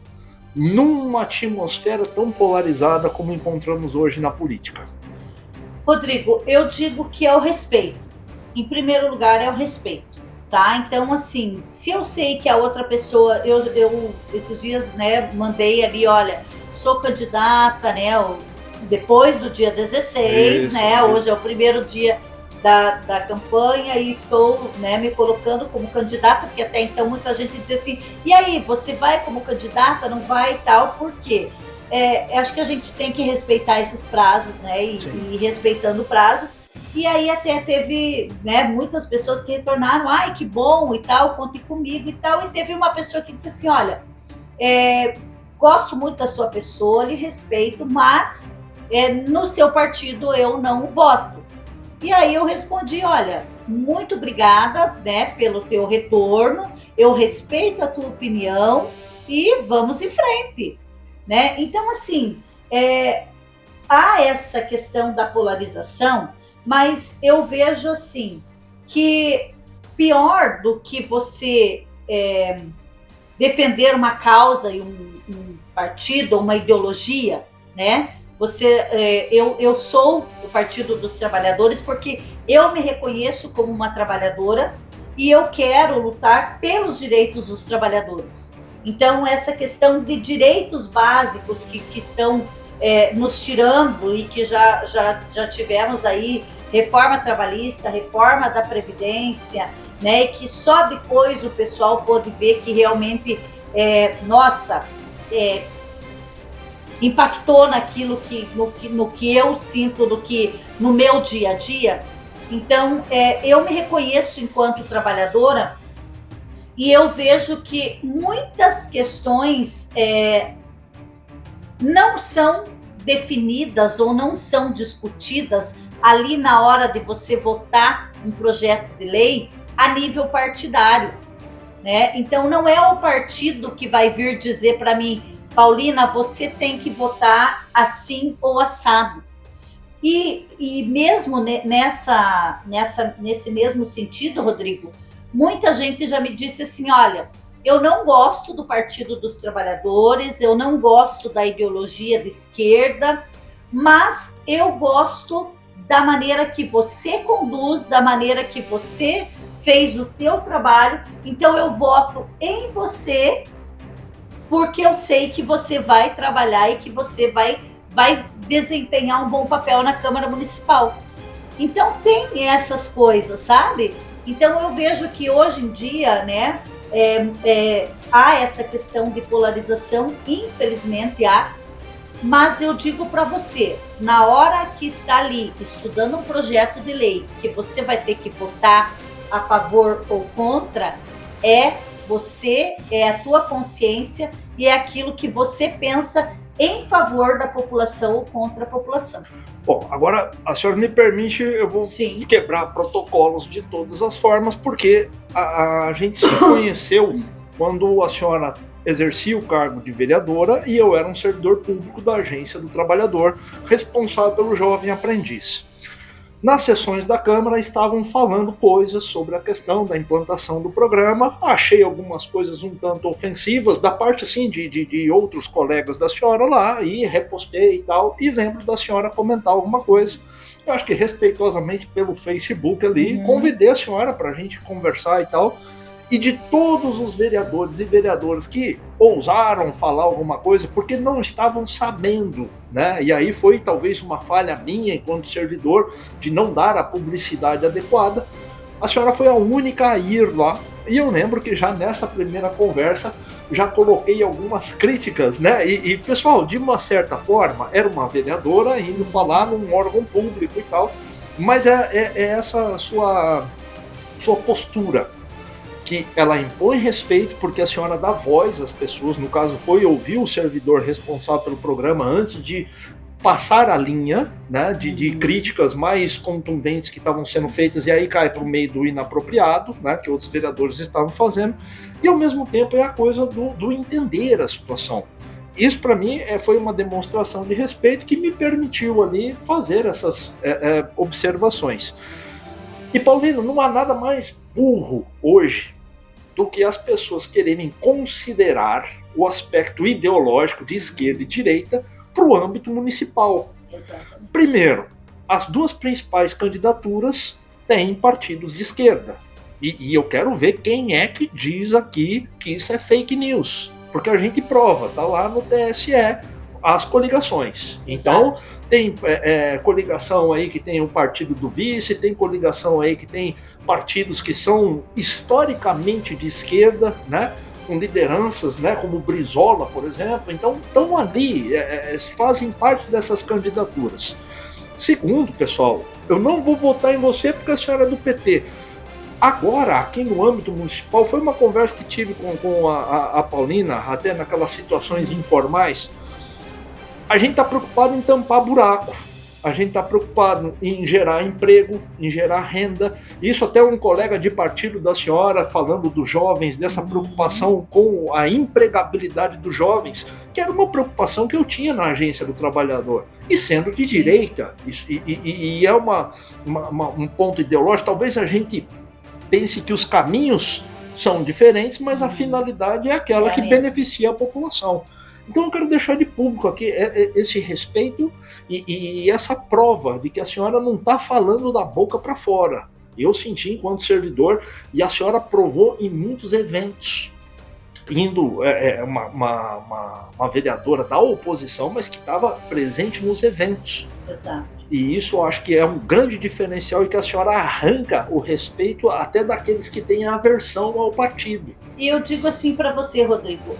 numa atmosfera tão polarizada como encontramos hoje na política? Rodrigo, eu digo que é o respeito. Em primeiro lugar, é o respeito, tá? Então, assim, se eu sei que a outra pessoa, eu esses dias, né, mandei ali, olha, sou candidata, né, depois do dia 16, né, hoje é o primeiro dia da campanha e estou, né, me colocando como candidata, porque até então muita gente dizia assim, e aí, você vai como candidata, não vai e tal, por quê? Acho que a gente tem que respeitar esses prazos, né, e respeitando o prazo, e aí até teve, né, muitas pessoas que retornaram, ai, que bom e tal, contem comigo e tal, e teve uma pessoa que disse assim, olha, gosto muito da sua pessoa, lhe respeito, mas no seu partido eu não voto. E aí eu respondi, olha, muito obrigada, né, pelo teu retorno, eu respeito a tua opinião e vamos em frente, né? Então, assim, há essa questão da polarização, mas eu vejo, assim, que pior do que você defender uma causa e um partido, uma ideologia, né? Eu sou do Partido dos Trabalhadores porque eu me reconheço como uma trabalhadora e eu quero lutar pelos direitos dos trabalhadores. Então, essa questão de direitos básicos que estão nos tirando e que já tivemos aí reforma trabalhista, reforma da Previdência, né, e que só depois o pessoal pôde ver que realmente, impactou naquilo no que eu sinto, no meu dia a dia. Então, eu me reconheço enquanto trabalhadora e eu vejo que muitas questões não são definidas ou não são discutidas ali na hora de você votar um projeto de lei a nível partidário, né? Então, não é o partido que vai vir dizer para mim, Paulina, você tem que votar assim ou assado. E mesmo nesse mesmo sentido, Rodrigo, muita gente já me disse assim, olha, eu não gosto do Partido dos Trabalhadores, eu não gosto da ideologia de esquerda, mas eu gosto da maneira que você conduz, da maneira que você fez o teu trabalho, então eu voto em você porque eu sei que você vai trabalhar e que você vai desempenhar um bom papel na Câmara Municipal. Então tem essas coisas, sabe? Então eu vejo que hoje em dia, né, há essa questão de polarização, infelizmente há, mas eu digo para você, na hora que está ali estudando um projeto de lei, que você vai ter que votar a favor ou contra, você, é a tua consciência e é aquilo que você pensa em favor da população ou contra a população. Bom, agora a senhora me permite, eu vou quebrar protocolos de todas as formas, porque a gente se conheceu quando a senhora exercia o cargo de vereadora e eu era um servidor público da Agência do Trabalhador, responsável pelo Jovem Aprendiz. Nas sessões da Câmara estavam falando coisas sobre a questão da implantação do programa. Achei algumas coisas um tanto ofensivas da parte assim, de outros colegas da senhora lá e repostei e tal. E lembro da senhora comentar alguma coisa. Eu acho que respeitosamente pelo Facebook ali, convidei a senhora para a gente conversar e tal. E de todos os vereadores e vereadoras que ousaram falar alguma coisa, porque não estavam sabendo, né? E aí foi talvez uma falha minha enquanto servidor de não dar a publicidade adequada. A senhora foi a única a ir lá. E eu lembro que já nessa primeira conversa já coloquei algumas críticas, né? E pessoal, de uma certa forma, era uma vereadora indo falar num órgão público e tal, mas é essa sua postura, que ela impõe respeito porque a senhora dá voz às pessoas, no caso foi ouvir o servidor responsável pelo programa antes de passar a linha, né, de críticas mais contundentes que estavam sendo feitas, e aí cai para o meio do inapropriado, né, que outros vereadores estavam fazendo, e ao mesmo tempo é a coisa do entender a situação. Isso para mim foi uma demonstração de respeito que me permitiu ali fazer essas observações. E Paulino, não há nada mais burro hoje do que as pessoas quererem considerar o aspecto ideológico de esquerda e direita para o âmbito municipal. Exatamente. Primeiro, as duas principais candidaturas têm partidos de esquerda. E eu quero ver quem é que diz aqui que isso é fake news. Porque a gente prova, tá lá no TSE, as coligações. Então, tem coligação aí que tem o partido do vice, tem coligação aí que tem partidos que são historicamente de esquerda, né? Com lideranças, né, como Brizola, por exemplo. Então, estão ali, fazem parte dessas candidaturas. Segundo, pessoal, eu não vou votar em você porque a senhora é do PT. Agora, aqui no âmbito municipal, foi uma conversa que tive com a Paulina, até naquelas situações informais. A gente está preocupado em tampar buraco. A gente está preocupado em gerar emprego, em gerar renda. Isso até um colega de partido da senhora falando dos jovens, dessa preocupação com a empregabilidade dos jovens, que era uma preocupação que eu tinha na Agência do Trabalhador. E sendo de direita, e é um ponto ideológico, talvez a gente pense que os caminhos são diferentes, mas a finalidade é aquela que beneficia a população. Então eu quero deixar de público aqui esse respeito e essa prova de que a senhora não está falando da boca para fora. Eu senti enquanto servidor, e a senhora provou em muitos eventos, indo uma vereadora da oposição, mas que estava presente nos eventos. Exato. E isso eu acho que é um grande diferencial e que a senhora arranca o respeito até daqueles que têm aversão ao partido. E eu digo assim para você, Rodrigo,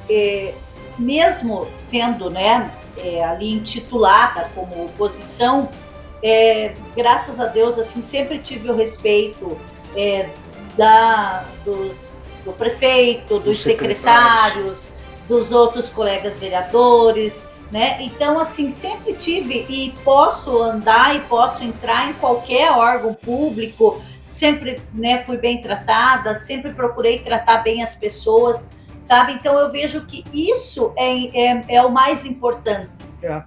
mesmo sendo, né, ali intitulada como oposição, graças a Deus, assim, sempre tive o respeito do prefeito, dos secretários, dos outros colegas vereadores, né? Então, assim, sempre tive e posso andar e posso entrar em qualquer órgão público, sempre, né, fui bem tratada, sempre procurei tratar bem as pessoas, sabe? Então eu vejo que isso é o mais importante,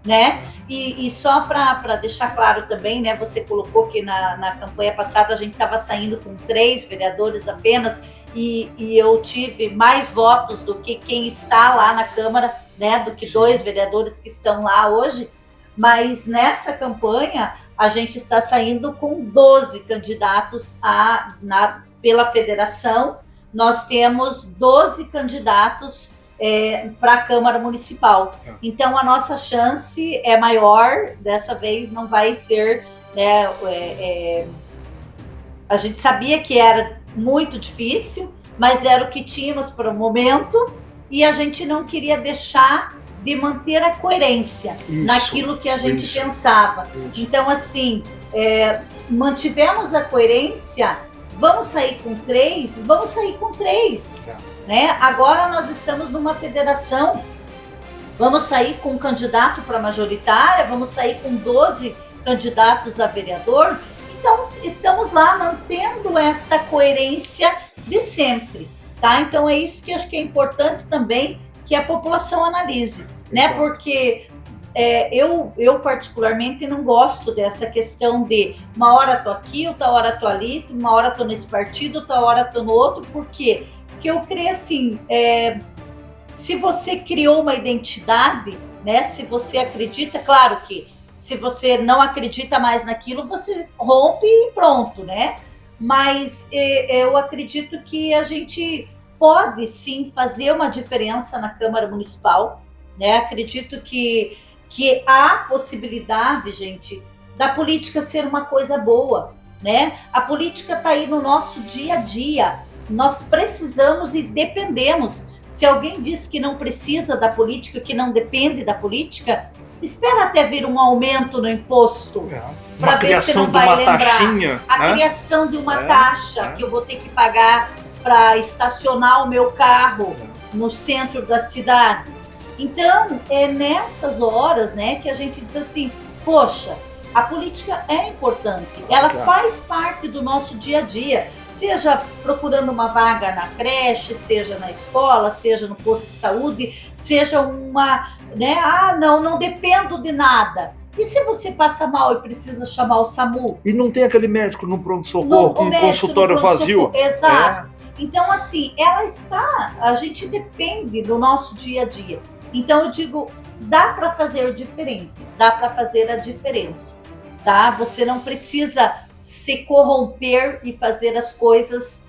né? E só para deixar claro também, né? Você colocou que na campanha passada a gente estava saindo com 3 vereadores apenas e eu tive mais votos do que quem está lá na Câmara, né? Do que 2 vereadores que estão lá hoje. Mas nessa campanha a gente está saindo com 12 candidatos pela federação. Nós temos 12 candidatos para a Câmara Municipal. Então, a nossa chance é maior, dessa vez não vai ser... Né, a gente sabia que era muito difícil, mas era o que tínhamos para o momento, e a gente não queria deixar de manter a coerência naquilo que a gente pensava. Então, assim, mantivemos a coerência. Vamos sair com 3? Vamos sair com 3. Né? Agora nós estamos numa federação, vamos sair com um candidato para majoritária, vamos sair com 12 candidatos a vereador. Então, estamos lá mantendo esta coerência de sempre. Tá? Então, é isso que acho que é importante também que a população analise. Né? Porque eu particularmente não gosto dessa questão de uma hora tô aqui, outra hora tô ali, uma hora tô nesse partido, outra hora tô no outro. Por quê? Porque eu creio assim, se você criou uma identidade, né? Se você acredita, claro que se você não acredita mais naquilo, você rompe e pronto, né? Mas eu acredito que a gente pode sim fazer uma diferença na Câmara Municipal, né? Acredito que há possibilidade, gente, da política ser uma coisa boa, né? A política está aí no nosso dia a dia. Nós precisamos e dependemos. Se alguém diz que não precisa da política, que não depende da política, espera até vir um aumento no imposto para ver se não vai lembrar. Taxinha, a criação de uma taxa que eu vou ter que pagar para estacionar o meu carro no centro da cidade. Então, é nessas horas, né, que a gente diz assim, poxa, a política é importante, ela faz parte do nosso dia a dia, seja procurando uma vaga na creche, seja na escola, seja no posto de saúde, seja né, não dependo de nada. E se você passa mal e precisa chamar o SAMU? E não tem aquele médico no pronto-socorro com um consultório vazio? Exato. Então, assim, a gente depende do nosso dia a dia. Então, eu digo, dá para fazer diferente, dá para fazer a diferença, tá? Você não precisa se corromper e fazer as coisas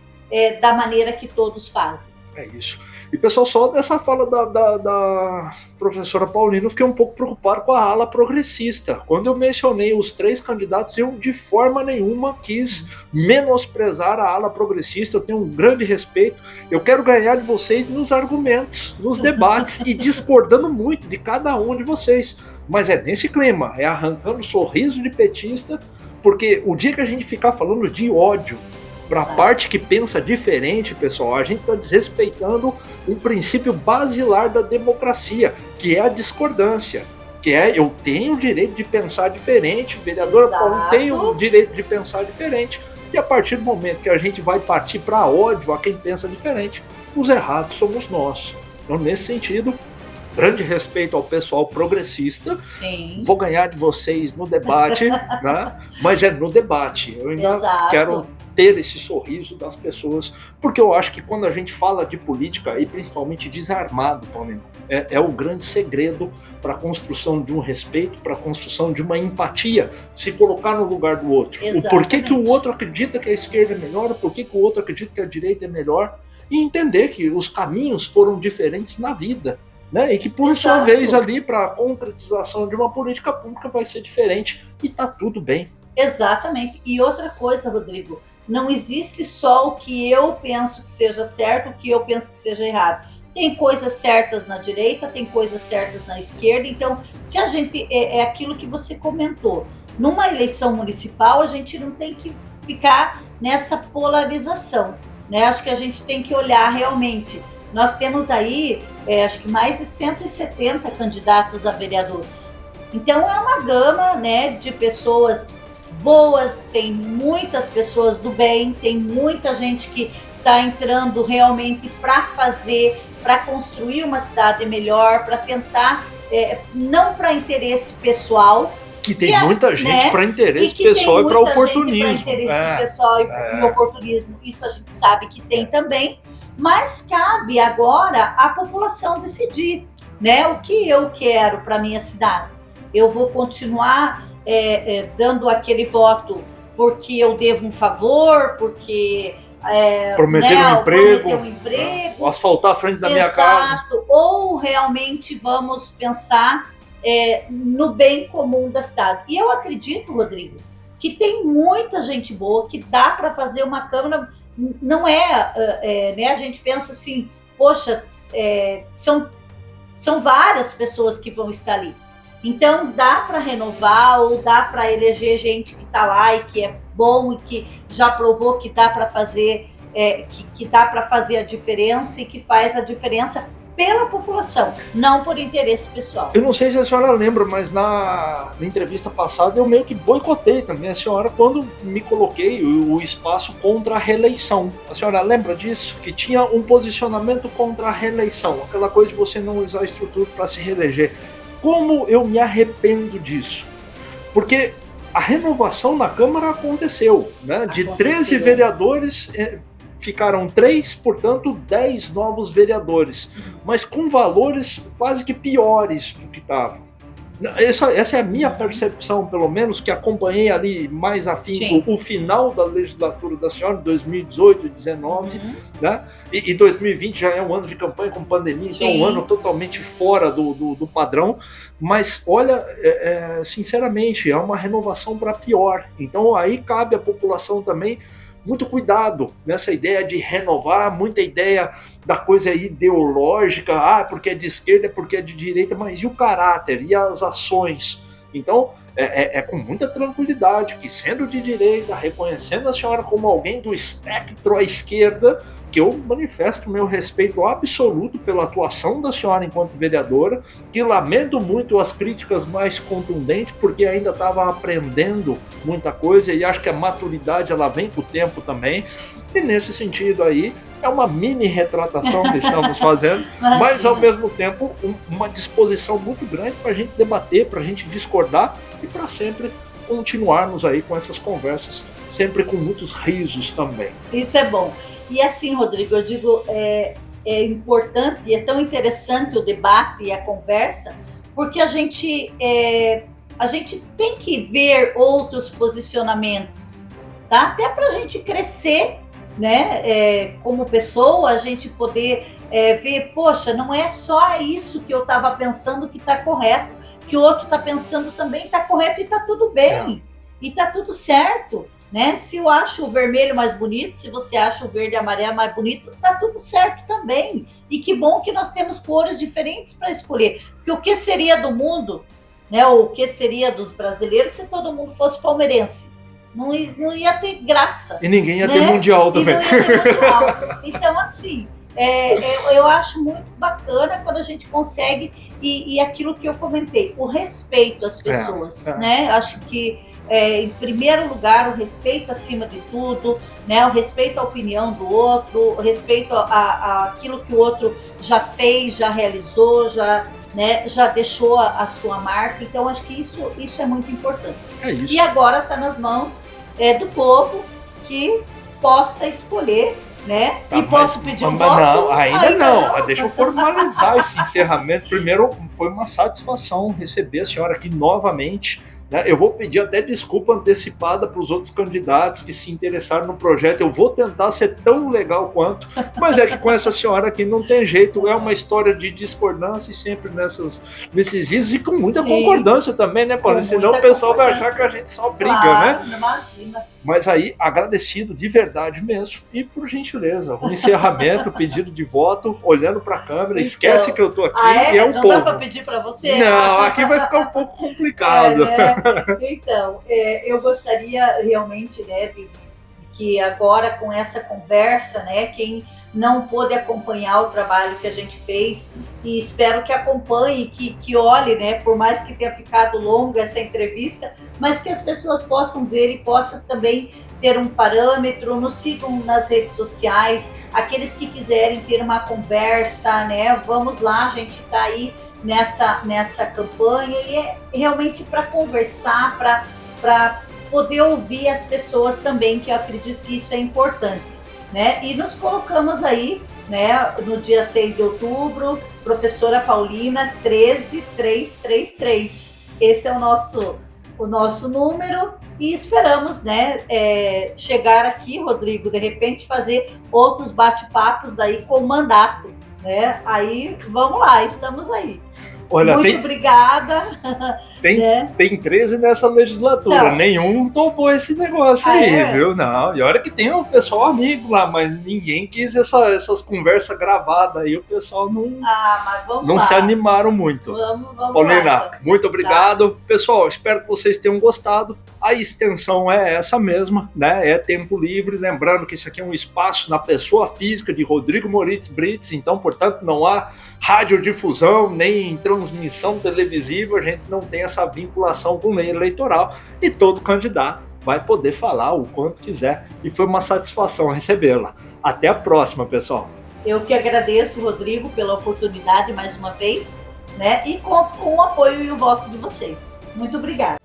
da maneira que todos fazem. É isso. E, pessoal, só dessa fala da professora Paulina, eu fiquei um pouco preocupado com a ala progressista. Quando eu mencionei os 3 candidatos, eu de forma nenhuma quis menosprezar a ala progressista. Eu tenho um grande respeito. Eu quero ganhar de vocês nos argumentos, nos debates, e discordando muito de cada um de vocês. Mas é nesse clima, é arrancando sorriso de petista, porque o dia que a gente ficar falando de ódio para a parte que pensa diferente, pessoal, a gente está desrespeitando um princípio basilar da democracia, que é a discordância, que é eu tenho o direito de pensar diferente, o vereador Paulo tem o direito de pensar diferente, e a partir do momento que a gente vai partir para ódio a quem pensa diferente, os errados somos nós. Então, nesse sentido, grande respeito ao pessoal progressista. Sim. Vou ganhar de vocês no debate, né? Mas é no debate. Eu ainda quero ter esse sorriso das pessoas, porque eu acho que quando a gente fala de política, e principalmente desarmado, Paulinho, é o grande segredo para a construção de um respeito, para a construção de uma empatia, se colocar no lugar do outro. Exatamente. O porquê que o outro acredita que a esquerda é melhor, o porquê que o outro acredita que a direita é melhor, e entender que os caminhos foram diferentes na vida. Né? E que, por sua vez, ali, para a concretização de uma política pública vai ser diferente, e tá tudo bem. Exatamente. E outra coisa, Rodrigo, não existe só o que eu penso que seja certo, o que eu penso que seja errado. Tem coisas certas na direita, tem coisas certas na esquerda. Então, se a gente... É aquilo que você comentou. Numa eleição municipal, a gente não tem que ficar nessa polarização, né? Acho que a gente tem que olhar realmente. Nós temos aí, acho que mais de 170 candidatos a vereadores. Então, é uma gama, né, de pessoas boas, tem muitas pessoas do bem, tem muita gente que está entrando realmente para fazer, para construir uma cidade melhor, para tentar, não para interesse pessoal. Que tem muita gente para interesse pessoal e para oportunismo. Para interesse pessoal e oportunismo, isso a gente sabe que tem também. Mas cabe agora à população decidir, né? O que eu quero para minha cidade. Eu vou continuar dando aquele voto porque eu devo um favor, porque prometer um emprego, asfaltar a frente da minha casa. Exato. Ou realmente vamos pensar no bem comum da cidade. E eu acredito, Rodrigo, que tem muita gente boa, que dá para fazer uma Câmara. Não né? A gente pensa assim, poxa, são várias pessoas que vão estar ali. Então, dá para renovar ou dá para eleger gente que está lá e que é bom e que já provou que dá para fazer, que dá para fazer a diferença e que faz a diferença pela população, não por interesse pessoal. Eu não sei se a senhora lembra, mas na entrevista passada eu meio que boicotei também a senhora quando me coloquei o espaço contra a reeleição. A senhora lembra disso? Que tinha um posicionamento contra a reeleição, aquela coisa de você não usar a estrutura para se reeleger. Como eu me arrependo disso? Porque a renovação na Câmara aconteceu, né? De 13 vereadores... ficaram 3, portanto 10 novos vereadores, mas com valores quase que piores do que estavam. Essa é a minha percepção, pelo menos, que acompanhei ali mais afinco o final da legislatura da senhora, 2018 e 2019, né? E 2020 já é um ano de campanha com pandemia, então é um ano totalmente fora do padrão, mas olha, sinceramente, é uma renovação para pior. Então aí cabe à população também muito cuidado nessa ideia de renovar, muita ideia da coisa ideológica, porque é de esquerda, porque é de direita, mas e o caráter, e as ações? Então, com muita tranquilidade que, sendo de direita, reconhecendo a senhora como alguém do espectro à esquerda, que eu manifesto meu respeito absoluto pela atuação da senhora enquanto vereadora, que lamento muito as críticas mais contundentes, porque ainda estava aprendendo muita coisa, e acho que a maturidade ela vem com o tempo também, e nesse sentido aí, é uma mini retratação que estamos fazendo, mas ao mesmo tempo uma disposição muito grande para a gente debater, para a gente discordar, e para sempre continuarmos aí com essas conversas, sempre com muitos risos também. Isso é bom. E assim, Rodrigo, eu digo, é importante e é tão interessante o debate e a conversa, porque a gente tem que ver outros posicionamentos, tá? Até para a gente crescer né, como pessoa, a gente poder ver, poxa, não é só isso que eu estava pensando que está correto, que o outro está pensando também está correto e está tudo bem, e está tudo certo, né? Se eu acho o vermelho mais bonito, se você acha o verde e amarelo mais bonito, está tudo certo também. E que bom que nós temos cores diferentes para escolher, porque o que seria do mundo, né, ou o que seria dos brasileiros se todo mundo fosse palmeirense? Não ia ter graça. E ninguém ia né? ter mundial também. E não ia ter mundial. Então, assim, eu acho muito bacana quando a gente consegue, e aquilo que eu comentei, o respeito às pessoas, né? Acho que, em primeiro lugar, o respeito acima de tudo, né? O respeito à opinião do outro, o respeito àquilo que o outro já fez, já realizou, né, já deixou a sua marca. Então, acho que isso é muito importante. É isso. E agora está nas mãos do povo que possa escolher, né? E posso pedir um voto? Não, ainda não. Deixa eu formalizar esse encerramento. Primeiro, foi uma satisfação receber a senhora aqui novamente. Eu vou pedir até desculpa antecipada para os outros candidatos que se interessaram no projeto. Eu vou tentar ser tão legal quanto, mas é que com essa senhora aqui não tem jeito. É uma história de discordância e sempre nesses risos e com muita concordância também, né, Paulo? Senão o pessoal vai achar que a gente só briga, claro, né? Imagina. Mas aí, agradecido de verdade mesmo. E por gentileza, o encerramento, pedido de voto, olhando para a câmera, então, esquece que eu tô aqui e é o não povo. Não dá para pedir para você? Não, aqui vai ficar um pouco complicado. Né? Então, eu gostaria realmente, né, que agora com essa conversa, né, quem não pôde acompanhar o trabalho que a gente fez, e espero que acompanhe, que olhe, né, por mais que tenha ficado longa essa entrevista, mas que as pessoas possam ver e possam também ter um parâmetro, nos sigam nas redes sociais, aqueles que quiserem ter uma conversa, né, vamos lá, a gente está aí nessa campanha, e é realmente para conversar, para poder ouvir as pessoas também, que eu acredito que isso é importante, né? E nos colocamos aí, né, no dia 6 de outubro, professora Paulina 13333. Esse é o nosso número, e esperamos, né, chegar aqui, Rodrigo, de repente fazer outros bate-papos daí com o mandato, né? Aí, vamos lá, estamos aí. Olha, muito obrigada. Tem 13 nessa legislatura, não. Nenhum topou esse negócio aí, viu? Não, e olha que tem um pessoal amigo lá, mas ninguém quis essas conversas gravadas aí, o pessoal não se animaram muito. Vamos Paulina, lá. muito obrigado. Tá. Pessoal, espero que vocês tenham gostado. A extensão é essa mesma, né? É tempo livre, lembrando que isso aqui é um espaço na pessoa física de Rodrigo Moritz Brits, então, portanto, não há radiodifusão, nem transmissão televisiva, a gente não tem essa vinculação com lei eleitoral, e todo candidato vai poder falar o quanto quiser, e foi uma satisfação recebê-la. Até a próxima, pessoal. Eu que agradeço, Rodrigo, pela oportunidade mais uma vez, né? E conto com o apoio e o voto de vocês. Muito obrigada.